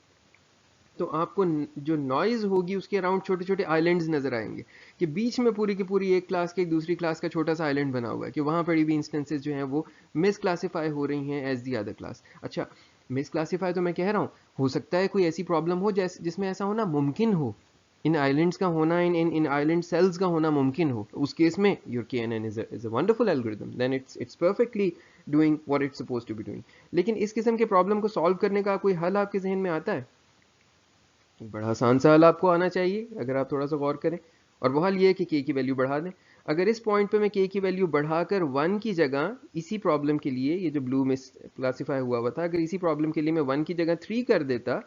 तो आपको जो नॉइज़ होगी उसके अराउंड छोटे छोटे आइलैंड्स नज़र आएंगे, कि बीच में पूरी की पूरी एक क्लास के एक दूसरी क्लास का छोटा सा आइलैंड बना हुआ है, कि वहाँ पर भी इंस्टेंसेस जो हैं वो मिस क्लासीफाई हो रही हैं एज दी अदर क्लास. अच्छा, मिस क्लासीफाई तो मैं कह रहा हूँ, हो सकता है कोई ऐसी प्रॉब्लम हो जिसमें ऐसा होना मुमकिन हो, इन आइलैंड्स का होना, इन आइलैंड सेल्स का होना मुमकिन हो. उस केस में your KNN is a wonderful algorithm, then it's perfectly doing what it's supposed to be doing. लेकिन इस किस्म के प्रॉब्लम को सॉल्व करने का कोई हल आपके जहन में आता है? बड़ा आसान सा हल आपको आना चाहिए अगर आप थोड़ा सा गौर करें, और वो हल ये है कि k की वैल्यू बढ़ा दें. अगर इस पॉइंट पे मैं k की वैल्यू बढ़ाकर 1 की जगह इसी प्रॉब्लम के लिए, ये जो ब्लू में क्लासीफाई हुआ था, अगर इसी प्रॉब्लम के लिए मैं 1 की जगह 3 कर देता,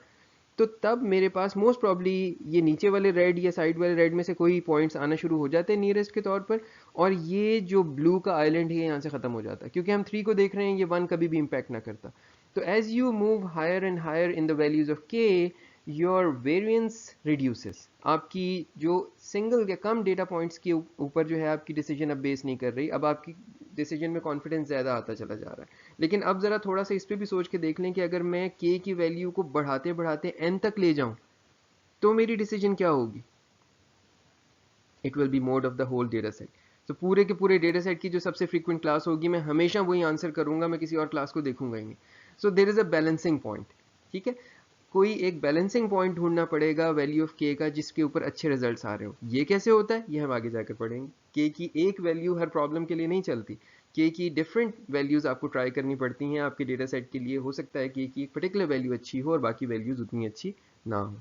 तो तब मेरे पास मोस्ट प्रॉब्ली ये नीचे वाले रेड या साइड वाले रेड में से कोई पॉइंट्स आना शुरू हो जाते हैं नियरेस्ट के तौर पर, और ये जो ब्लू का आइलैंड है यहाँ से ख़त्म हो जाता है, क्योंकि हम 3 को देख रहे हैं, ये 1 कभी भी इम्पैक्ट ना करता. तो as you move higher and higher in the values of k, your variance reduces. आपकी जो सिंगल या कम डेटा पॉइंट्स के ऊपर जो है आपकी डिसीजन अब बेस नहीं कर रही, अब आपकी डिसीजन में कॉन्फिडेंस ज़्यादा आता चला जा रहा है. लेकिन अब ज़रा थोड़ा सा इस पर भी सोच के देख लें कि अगर मैं k की वैल्यू को बढ़ाते बढ़ाते n तक ले जाऊं, तो मेरी डिसीजन क्या होगी? It will be mode of the whole data set. तो पूरे के पूरे डेटा सेट की जो सबसे फ्रीक्वेंट क्लास होगी, मैं हमेशा वही आंसर करूंगा, मैं किसी और क्लास को देखूंगा ही नहीं. So there is a balancing point. ठीक है, कोई एक बैलेंसिंग पॉइंट ढूंढना पड़ेगा वैल्यू ऑफ k का जिसके ऊपर अच्छे रिजल्ट्स आ रहे हो. ये कैसे होता है ये हम आगे जाकर पढ़ेंगे. k की एक वैल्यू हर प्रॉब्लम के लिए नहीं चलती, k की डिफरेंट वैल्यूज आपको ट्राई करनी पड़ती हैं आपके डेटा सेट के लिए. हो सकता है k की एक पर्टिकुलर वैल्यू अच्छी हो और बाकी वैल्यूज उतनी अच्छी ना हो.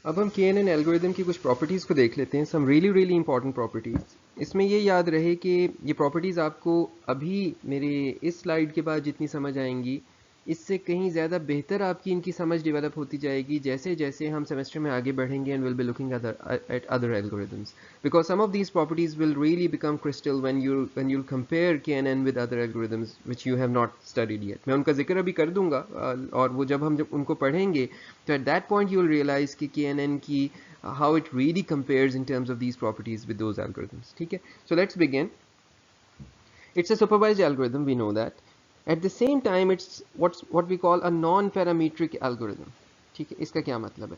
अब हम KNN एल्गोरिदम की कुछ प्रॉपर्टीज़ को देख लेते हैं, सम रियली इंपॉर्टेंट प्रॉपर्टीज़. इसमें ये याद रहे कि ये प्रॉपर्टीज़ आपको अभी मेरे इस स्लाइड के बाद जितनी समझ आएंगी, इससे कहीं ज़्यादा बेहतर आपकी इनकी समझ डेवलप होती जाएगी जैसे जैसे हम सेमेस्टर में आगे बढ़ेंगे, and will be looking at other algorithms, because some of these properties will really become crystal when you'll compare KNN with other algorithms which you have not studied yet. मैं उनका जिक्र अभी कर दूंगा, और वो जब उनको पढ़ेंगे तो at that point you will realize कि KNN की how it really compares in terms of these properties with those algorithms. ठीक है, so let's begin. It's a supervised algorithm, we know that. At the same time, it's what we call a non-parametric algorithm. ठीक है, इसका क्या मतलब है?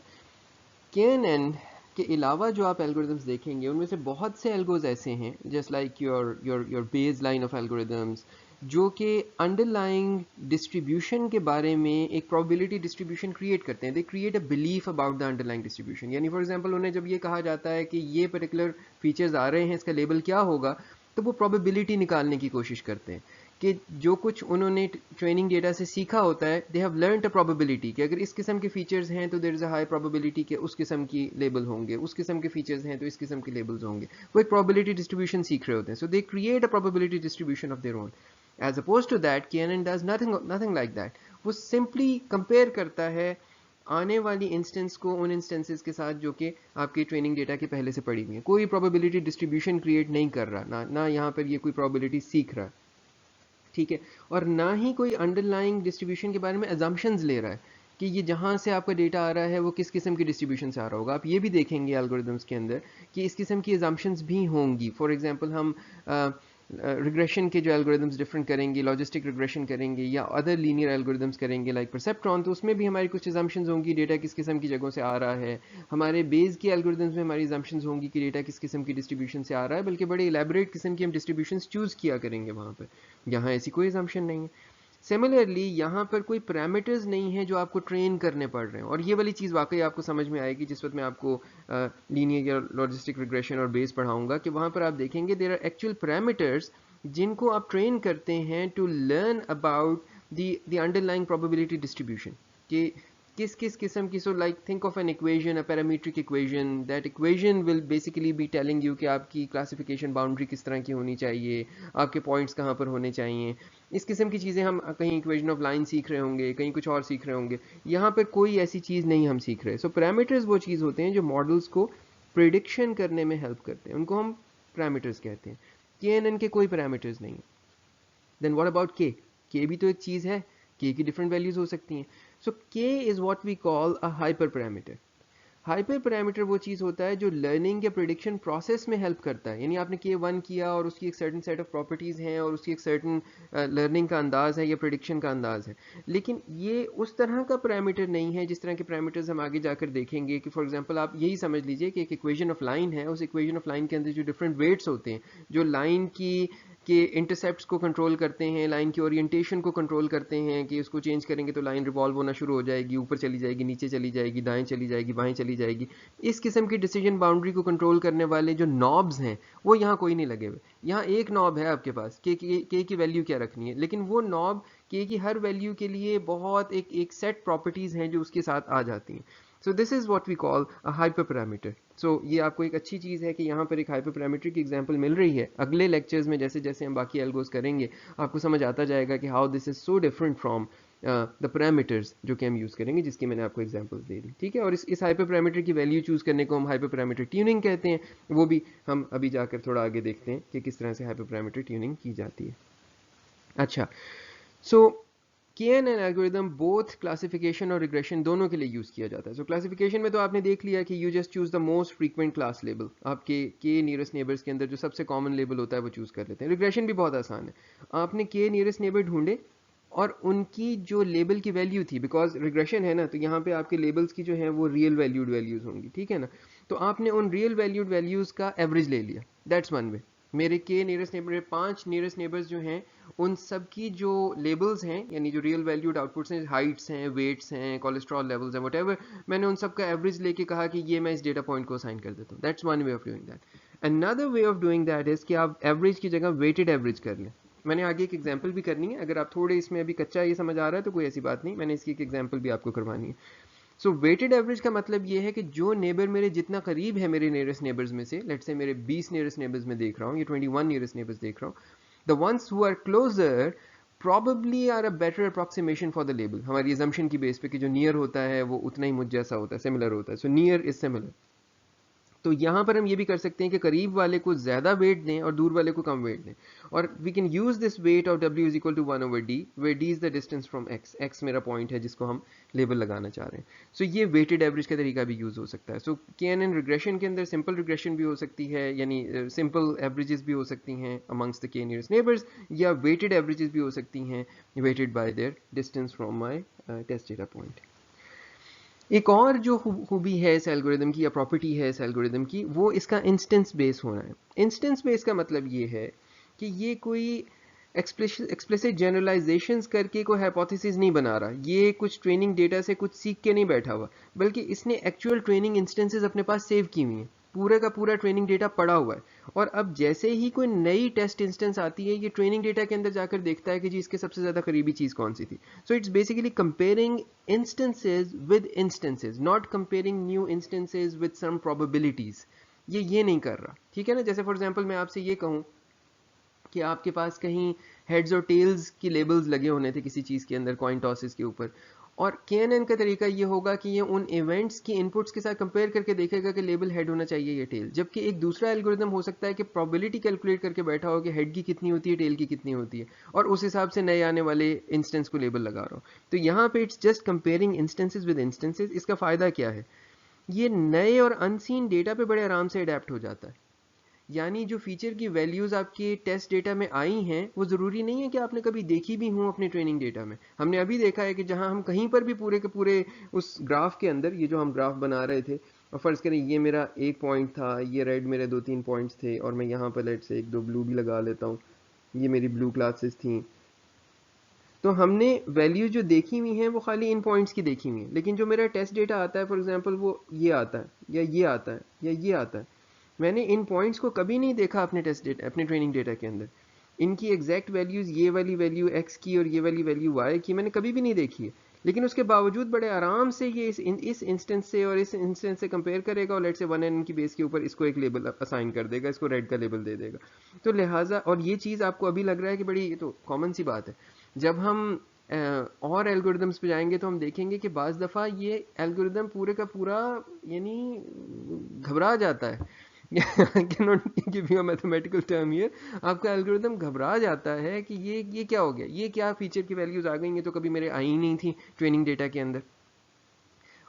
KNN के अलावा जो आप एल्गोरिदम्स देखेंगे उनमें से बहुत से एल्गोज ऐसे हैं, just like your base line of algorithms, जो कि अंडरलाइंग डिस्ट्रीब्यूशन के बारे में एक प्रोबेबिलिटी डिस्ट्रीब्यूशन क्रिएट करते हैं. दे create a belief about the underlying distribution. यानी फॉर एग्जांपल उन्हें जब ये कहा जाता है कि ये पर्टिकुलर फीचर्स आ रहे हैं, इसका लेबल क्या होगा, तो वो प्रोबेबिलिटी निकालने की कोशिश करते हैं कि जो कुछ उन्होंने ट्रेनिंग डेटा से सीखा होता है, they have learned a probability कि अगर इस किस्म के फीचर्स हैं तो there is a high probability कि उस किस्म की लेबल होंगे, उस किस्म के फीचर्स हैं तो इस किस्म के लेबल्स होंगे. वो एक प्रोबेबिलिटी डिस्ट्रीब्यूशन सीख रहे होते हैं. So they create a probability distribution of their own. As opposed to that, KNN does nothing like that. वो सिंपली कंपेयर करता है आने वाली इंस्टेंस को उन इंस्टेंसेस के साथ जो कि आपके ट्रेनिंग डेटा के पहले से पड़ी हुई है. कोई प्रोबेबिलिटी डिस्ट्रीब्यूशन क्रिएट नहीं कर रहा, ना यहाँ पर ये कोई प्रोबेबिलिटी सीख रहा है. ठीक है, और ना ही कोई अंडरलाइंग डिस्ट्रीब्यूशन के बारे में अजम्पशंस ले रहा है कि ये जहाँ से आपका डेटा आ रहा है वो किस किस्म की डिस्ट्रीब्यूशन से आ रहा होगा. आप ये भी देखेंगे एल्गोरिदम्स के अंदर कि इस किस्म की अजम्पशंस भी होंगी. फॉर एग्जांपल हम रिग्रेशन के जो एल्गोरिदम्स डिफरेंट करेंगे, लॉजिस्टिक रिग्रेशन करेंगे या अदर लीनियर एल्गोरिदम्स करेंगे लाइक परसेप्ट्रॉन, तो उसमें भी हमारी कुछ अजम्पशंस होंगी डेटा किस किस्म की जगहों से आ रहा है. हमारे बेस के एल्गोरिदम्स में हमारी अजम्पशंस होंगी कि डेटा किस किस्म की डिस्ट्रीब्यूशन से आ रहा है, बल्कि बड़े इलेबोरेट किस्म की हम डिस्ट्रीब्यूशंस चूज़ किया करेंगे वहाँ पर. यहाँ ऐसी कोई अजम्पशन नहीं है. सिमिलरली यहाँ पर कोई पैरामीटर्स नहीं है जो आपको ट्रेन करने पड़ रहे हैं, और ये वाली चीज़ वाकई आपको समझ में आएगी जिस वक्त मैं आपको लीनियर या लॉजिस्टिक रिग्रेशन और बेस पढ़ाऊंगा, कि वहाँ पर आप देखेंगे देयर आर एक्चुअल पैरामीटर्स जिनको आप ट्रेन करते हैं to learn about the underlying probability distribution कि किस किस किस्म की. So like think of an equation, a parametric equation. That equation will basically be telling you कि आपकी क्लासिफिकेशन बाउंड्री किस तरह की होनी चाहिए, आपके पॉइंट्स कहाँ पर होने चाहिए. इस किस्म की चीज़ें हम कहीं इक्वेशन ऑफ लाइन सीख रहे होंगे, कहीं कुछ और सीख रहे होंगे. यहाँ पर कोई ऐसी चीज़ नहीं हम सीख रहे. सो पैरामीटर्स वो चीज़ होते हैं जो मॉडल्स को प्रिडिक्शन करने में हेल्प करते हैं, उनको हम पैरामीटर्स कहते हैं. KNN के कोई पैरामीटर्स नहीं है. देन व्हाट अबाउट K भी तो एक चीज़ है, K की डिफरेंट वैल्यूज हो सकती हैं. So K is what we call a hyper parameter. Hyper parameter वो चीज़ होता है जो लर्निंग या प्रिडिक्शन प्रोसेस में हेल्प करता है. यानी आपने K1 किया और उसकी एक सर्टन सेट ऑफ प्रॉपर्टीज़ हैं और उसकी एक सर्टन लर्निंग का अंदाज है या प्रिडिक्शन का अंदाज है, लेकिन ये उस तरह का पैरामीटर नहीं है जिस तरह के पैरामीटर्स हम आगे जाकर देखेंगे. कि फॉर एग्जांपल आप यही समझ लीजिए कि एक इक्वेशन ऑफ लाइन है, उस इक्वेशन ऑफ लाइन के अंदर जो डिफरेंट वेट्स होते हैं जो लाइन की के इंटरसेप्ट्स को कंट्रोल करते हैं, लाइन की ओरिएंटेशन को कंट्रोल करते हैं कि उसको चेंज करेंगे तो लाइन रिवॉल्व होना शुरू हो जाएगी, ऊपर चली जाएगी, नीचे चली जाएगी, दाएं चली जाएगी, बाएं चली जाएगी. इस किस्म की डिसीजन बाउंड्री को कंट्रोल करने वाले जो नॉब्स हैं वो यहाँ कोई नहीं लगे हुए. यहाँ एक नॉब है आपके पास के की वैल्यू क्या रखनी है, लेकिन वो नॉब के की हर वैल्यू के लिए बहुत एक सेट प्रॉपर्टीज हैं जो उसके साथ आ जाती हैं. So this is what we call a hyper parameter. So ये आपको एक अच्छी चीज़ है कि यहाँ पर एक हाइपर पैरामीटर की एग्जांपल मिल रही है. अगले लेक्चर्स में जैसे जैसे हम बाकी एल्गोस करेंगे आपको समझ आता जाएगा कि how this is so different from the parameters जो कि हम यूज़ करेंगे, जिसकी मैंने आपको एग्जांपल्स दे दी. ठीक है, और इस हाइपर पैरामीटर की वैल्यू चूज़ करने को हम हाइपर पैरामीटर ट्यूनिंग कहते हैं. वो भी हम अभी जाकर थोड़ा आगे देखते हैं कि किस तरह से हाइपर पैरामीटर ट्यूनिंग की जाती है. अच्छा, सो KNN एल्गोरिदम बोथ क्लासिफिकेशन और रिग्रेशन दोनों के लिए यूज़ किया जाता है. सो क्लासिफिकेशन में तो आपने देख लिया कि you just choose the most frequent class label. आपके K नियरेस्ट नेबर्स के अंदर जो सबसे कॉमन लेबल होता है वो चूज़ कर लेते हैं. रिग्रेशन भी बहुत आसान है. आपने K नियरेस्ट नेबर ढूंढे और उनकी जो लेबल की वैल्यू थी, बिकॉज रिग्रेशन है ना, तो यहाँ पे आपके लेबल्स की जो है वो रियल वैल्यूड वैल्यूज होंगी. ठीक है ना, तो आपने उन रियल वैल्यूड वैल्यूज का एवरेज ले लिया. That's one way. मेरे K नियरेस्ट नेबर, मेरे 5 नियरेस्ट नेबर्स जो हैं उन सब की जो लेबल्स हैं, यानी जो रियल वैल्यूड आउटपुट्स हैं, हाइट्स हैं, वेट्स हैं, कोलेस्ट्रॉल लेवल्स हैं, व्हाटएवर, मैंने उन सब का एवरेज लेके कहा कि ये मैं इस डेटा पॉइंट को असाइन कर देता हूँ. That's one way of doing that. Another way of doing that is कि आप एवरेज की जगह वेटेड एवरेज कर लें. मैंने आगे एक एग्जांपल भी करनी है, अगर आप थोड़े इसमें अभी कच्चा ये समझ आ रहा है तो कोई ऐसी बात नहीं, मैंने इसकी एक एग्जांपल भी आपको करवानी है. सो वेटेड एवरेज का मतलब ये है कि जो नेबर मेरे जितना करीब है मेरे नियरेस्ट नेबर्स में से, लेट्स से मेरे 20 नियरेस्ट नेबर्स में देख रहा हूँ, ये 21 नियरेस्ट नेबर्स देख रहा हूँ, the ones who are closer probably are a better approximation for the label. हमारी assumption की बेस पे कि जो नियर होता है वो उतना ही मुझ जैसा होता है, सिमिलर होता है. So near is similar. तो यहाँ पर हम ये भी कर सकते हैं कि करीब वाले को ज़्यादा वेट दें और दूर वाले को कम वेट दें, और we can use this weight of w is equal to 1/d, where d is the distance from x, x मेरा पॉइंट है जिसको हम लेबल लगाना चाह रहे हैं. सो ये वेटेड एवरेज का तरीका भी यूज़ हो सकता है. सो KNN रिग्रेशन के अंदर सिंपल रिग्रेशन भी हो सकती है, यानी सिंपल एवरेजेस भी हो सकती हैं amongst the k nearest neighbours, या वेटेड एवरेजेस भी हो सकती हैं weighted by their distance from my test data point. एक और जो खूबी है इस एल्गोरिदम की या प्रॉपर्टी है इस एल्गोरिदम की, वो इसका इंस्टेंस बेस होना है. इंस्टेंस बेस का मतलब ये है कि ये कोई एक्सप्लिसिट जनरलाइजेशंस करके कोई हाइपोथेसिस नहीं बना रहा, ये कुछ ट्रेनिंग डेटा से कुछ सीख के नहीं बैठा हुआ, बल्कि इसने एक्चुअल ट्रेनिंग इंस्टेंसेस अपने पास सेव की हुई हैं, पूरा का पूरा ट्रेनिंग डेटा पड़ा हुआ है, और अब जैसे ही कोई नई टेस्ट इंस्टेंस आती है ये ट्रेनिंग डेटा के अंदर जाकर देखता है कि जी इसके सबसे ज़्यादा करीबी चीज़ कौन सी थी. So it's basically comparing instances with instances, not comparing new instances with some probabilities. ये नहीं कर रहा, ठीक है ना. जैसे फॉर एग्जांपल मैं आपसे ये कहूँ कि आपके पास कहीं हेड्स और टेल्स की लेबल्स लगे होने थे किसी चीज़ के अंदर, कॉइन टॉसेस के ऊपर, और KNN का तरीका ये होगा कि ये उन इवेंट्स की इनपुट्स के साथ कंपेयर करके देखेगा कि लेबल हेड होना चाहिए या टेल, जबकि एक दूसरा एल्गोरिदम हो सकता है कि प्रोबेबिलिटी कैलकुलेट करके बैठा हो कि हेड की कितनी होती है, टेल की कितनी होती है, और उस हिसाब से नए आने वाले इंस्टेंस को लेबल लगा रहा हो. तो यहाँ पे it's just comparing instances with instances. इसका फ़ायदा क्या है, ये नए और अनसीन डेटा पे बड़े आराम से अडेप्ट हो जाता है. यानी जो फीचर की वैल्यूज़ आपके टेस्ट डेटा में आई हैं वो ज़रूरी नहीं है कि आपने कभी देखी भी हों अपने ट्रेनिंग डेटा में. हमने अभी देखा है कि जहां हम कहीं पर भी पूरे के पूरे उस ग्राफ के अंदर, ये जो हम ग्राफ बना रहे थे, और फ़र्ज़ करें ये मेरा एक पॉइंट था, ये रेड मेरे 2-3 पॉइंट्स थे, और मैं यहाँ पर लेट से 1-2 ब्लू भी लगा लेता हूँ, ये मेरी ब्लू क्लासेस थी. तो हमने वैल्यू जो देखी हुई हैं वो खाली इन पॉइंट्स की देखी हुई हैं, लेकिन जो मेरा टेस्ट डेटा आता है फॉर एग्जांपल वो ये आता है, या ये आता है, या ये आता है, मैंने इन पॉइंट्स को कभी नहीं देखा अपने टेस्ट डेटा, अपने ट्रेनिंग डेटा के अंदर. इनकी एग्जैक्ट वैल्यूज़, ये वाली वैल्यू x की और ये वाली वैल्यू y की, मैंने कभी भी नहीं देखी है, लेकिन उसके बावजूद बड़े आराम से ये इस इंस्टेंस से और इस इंस्टेंस से कंपेयर करेगा, और लेट से 1n की बेस के ऊपर इसको एक लेबल असाइन कर देगा, इसको रेड का लेबल दे देगा. तो लिहाजा, और ये चीज़ आपको अभी लग रहा है कि बड़ी ये तो कॉमन सी बात है, जब हम और एल्गोरिदम्स पे जाएंगे तो हम देखेंगे कि बाज़ दफ़ा ये एल्गोरिदम पूरे का पूरा यानी घबरा जाता है. I cannot give you a mathematical term here. आपका एल्गोरिदम घबरा जाता है कि ये क्या हो गया, ये क्या फीचर की वैल्यूज आ गई हैं तो कभी मेरे आई ही नहीं थी ट्रेनिंग डेटा के अंदर,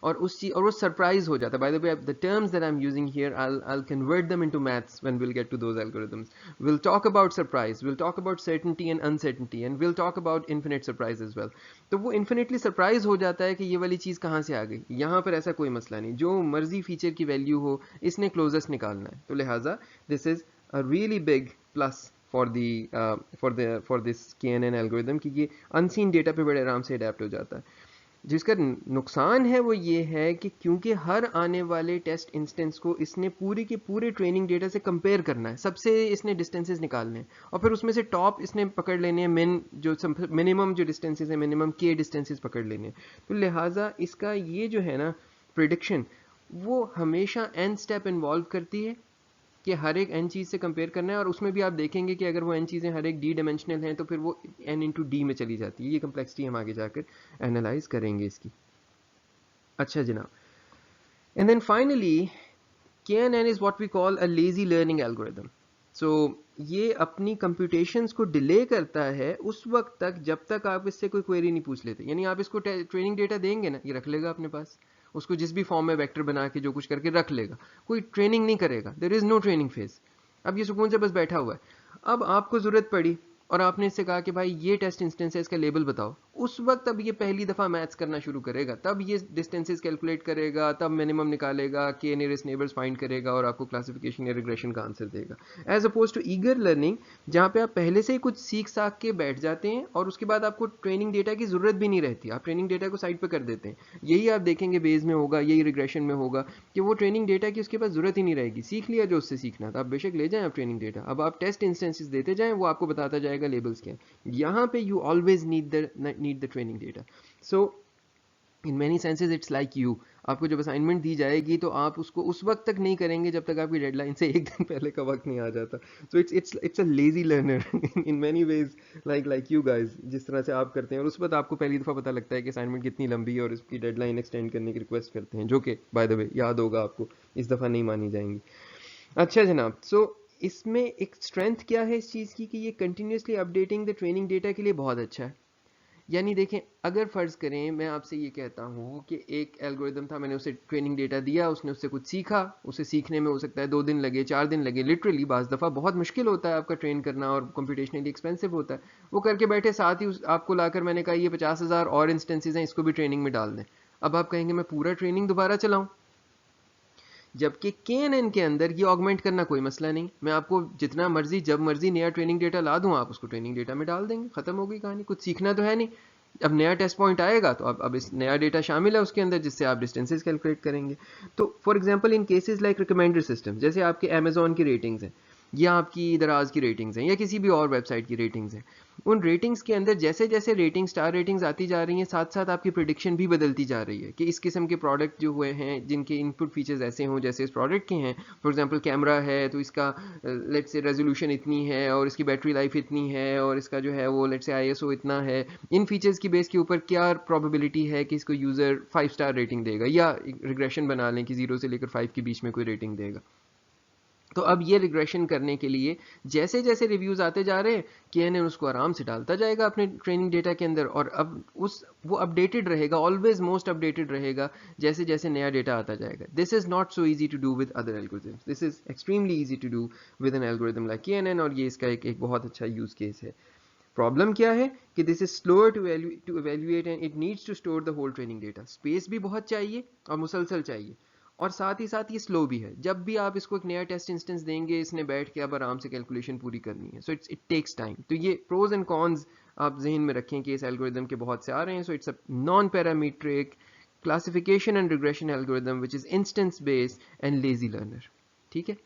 और उस चीज, और वो सरप्राइज हो जाता है. By the way, the terms that I am using here, I'll convert them into maths when we'll get to those algorithms. We'll talk about surprise, we'll talk about certainty and uncertainty, and we'll talk about infinite surprise as well. तो वो infinitely surprise हो जाता है कि ये वाली चीज़ कहाँ से आ गई. यहाँ पर ऐसा कोई मसला नहीं, जो मर्जी फीचर की वैल्यू हो इसने क्लोजेस्ट निकालना है. तो लिहाजा this is a really big plus for this KNN algorithm कि ये अनसीन डेटा पे बड़े आराम से अडेप्ट हो जाता है. जिसका नुकसान है वो ये है कि क्योंकि हर आने वाले टेस्ट इंस्टेंस को इसने पूरी के पूरे ट्रेनिंग डेटा से कंपेयर करना है, सबसे इसने डिस्टेंसेस निकालने हैं, और फिर उसमें से टॉप इसने पकड़ लेने हैं, मिनिमम जो डिस्टेंसेस है, मिनिमम के डिस्टेंसेस पकड़ लेने हैं. तो लिहाजा इसका ये जो है ना प्रिडिक्शन, वो हमेशा n स्टेप इन्वॉल्व करती है कि हर एक n चीज़ से कंपेयर करना है, और उसमें भी आप देखेंगे कि अगर वो n चीज़ें हर एक d डायमेंशनल हैं तो फिर वो n इंटू डी में चली जाती है. ये कम्प्लेक्सिटी हम आगे जाकर एनालाइज करेंगे इसकी. अच्छा जनाब, and then finally KNN is what we call a lazy learning algorithm. So ये अपनी कंप्यूटेशंस को डिले करता है उस वक्त तक जब तक आप इससे कोई क्वेरी नहीं पूछ लेते. यानी आप इसको ट्रेनिंग डेटा देंगे ना, ये रख लेगा अपने पास, उसको जिस भी फॉर्म में वेक्टर बना के जो कुछ करके रख लेगा, कोई ट्रेनिंग नहीं करेगा. There is no training phase. अब ये सुकून से बस बैठा हुआ है. अब आपको ज़रूरत पड़ी और आपने इससे कहा कि भाई ये टेस्ट इंस्टेंस है, इसका लेबल बताओ, उस वक्त अब ये पहली दफ़ा मैथ्स करना शुरू करेगा, तब ये डिस्टेंसेस कैलकुलेट करेगा, तब मिनिमम निकालेगा, के नियरेस्ट नेबर्स फाइंड करेगा, और आपको क्लासिफिकेशन या रिग्रेशन का आंसर देगा. As opposed to eager learning, जहाँ पे आप पहले से ही कुछ सीख साख के बैठ जाते हैं और उसके बाद आपको ट्रेनिंग डेटा की ज़रूरत भी नहीं रहती, आप ट्रेनिंग डेटा को साइड पर कर देते हैं. यही आप देखेंगे बेस में होगा, यही रिग्रेशन में होगा कि वो ट्रेनिंग डेटा की उसके पास ज़रूरत ही नहीं रहेगी. सीख लिया जो उससे सीखना था, आप बेशक ले जाएं आप ट्रेनिंग डेटा, अब आप टेस्ट इंस्टेंसेस देते जाएं, वो आपको बताता जाएगा लेबल्स क्या. यहाँ पे you always need the training data. So in many senses it's like you, आपको जब असाइनमेंट दी जाएगी तो आप उसको उस वक्त तक नहीं करेंगे जब तक आपकी डेडलाइन से एक दिन पहले का वक्त नहीं आ जाता. So it's a lazy learner in many ways, like you guys, जिस तरह से आप करते हैं. और उस वक्त आपको पहली दफ़ा पता लगता है कि असाइनमेंट कितनी लंबी है और इसकी डेडलाइन एक्सटेंड करने की रिक्वेस्ट करते हैं, जो कि बाय द वे याद होगा आपको इस दफ़ा नहीं मानी जाएंगी. अच्छा जनाब, सो इसमें एक स्ट्रेंथ क्या है इस चीज़ की कि ये continuously updating the training data के लिए बहुत अच्छा है. यानी देखें, अगर फ़र्ज़ करें मैं आपसे ये कहता हूँ कि एक एल्गोरिदम था, मैंने उसे ट्रेनिंग डेटा दिया, उसने उससे कुछ सीखा, उसे सीखने में हो सकता है 2 दिन लगे, 4 दिन लगे, लिटरली बाज़ दफ़ा बहुत मुश्किल होता है आपका ट्रेन करना और कंप्यूटेशनली एक्सपेंसिव होता है. वो करके बैठे, साथ ही आपको लाकर मैंने कहा ये 50,000 और इंस्टेंसेज हैं, इसको भी ट्रेनिंग में डाल दें. अब आप कहेंगे मैं पूरा ट्रेनिंग दोबारा चलाऊँ, जबकि KNN के अंदर ये ऑगमेंट करना कोई मसला नहीं. मैं आपको जितना मर्जी जब मर्जी नया ट्रेनिंग डेटा ला दूं, आप उसको ट्रेनिंग डेटा में डाल देंगे, खत्म हो गई कहानी. कुछ सीखना तो है नहीं. अब नया टेस्ट पॉइंट आएगा तो अब इस नया डेटा शामिल है उसके अंदर, जिससे आप डिस्टेंसेस कैलकुलेट करेंगे. तो for example in cases like recommender system, जैसे आपके अमेजोन की रेटिंग्स हैं या आपकी दराज की रेटिंग्स हैं या किसी भी और वेबसाइट की रेटिंग्स हैं, उन रेटिंग्स के अंदर जैसे जैसे रेटिंग स्टार रेटिंग्स आती जा रही हैं, साथ साथ आपकी प्रिडिक्शन भी बदलती जा रही है कि इस किस्म के प्रोडक्ट जो हुए हैं जिनके इनपुट फीचर्स ऐसे हों जैसे इस प्रोडक्ट के हैं. फॉर एग्जांपल कैमरा है तो इसका लेट्स से रेजोल्यूशन इतनी है और इसकी बैटरी लाइफ इतनी है और इसका जो है वो लेट्स से ISO इतना है. इन फीचर्स की बेस के ऊपर क्या प्रोबेबिलिटी है कि इसको यूज़र 5 स्टार रेटिंग देगा, या रिग्रेशन बना लें कि 0 से लेकर 5 के बीच में कोई रेटिंग देगा. तो अब ये रिग्रेशन करने के लिए जैसे जैसे रिव्यूज़ आते जा रहे हैं, KNN उसको आराम से डालता जाएगा अपने ट्रेनिंग डेटा के अंदर, और अब वो अपडेटेड रहेगा, ऑलवेज मोस्ट अपडेटेड रहेगा जैसे जैसे नया डेटा आता जाएगा. This is not so easy to do with other algorithms, this is extremely easy to do with an algorithm like KNN, और ये इसका एक बहुत अच्छा यूज़ केस है. प्रॉब्लम क्या है कि this is slower to evaluate and it needs to store the whole training data. Space भी बहुत चाहिए और मुसलसल चाहिए, और साथ ही साथ ये स्लो भी है. जब भी आप इसको एक नया टेस्ट इंस्टेंस देंगे, इसने बैठ के अब आराम से कैलकुलेशन पूरी करनी है. So it takes time. तो ये प्रोज एंड कॉन्स आप जहन में रखें कि इस एल्गोरिदम के बहुत से आ रहे हैं. So it's a non parametric classification and regression algorithm which is instance based and lazy learner. ठीक है.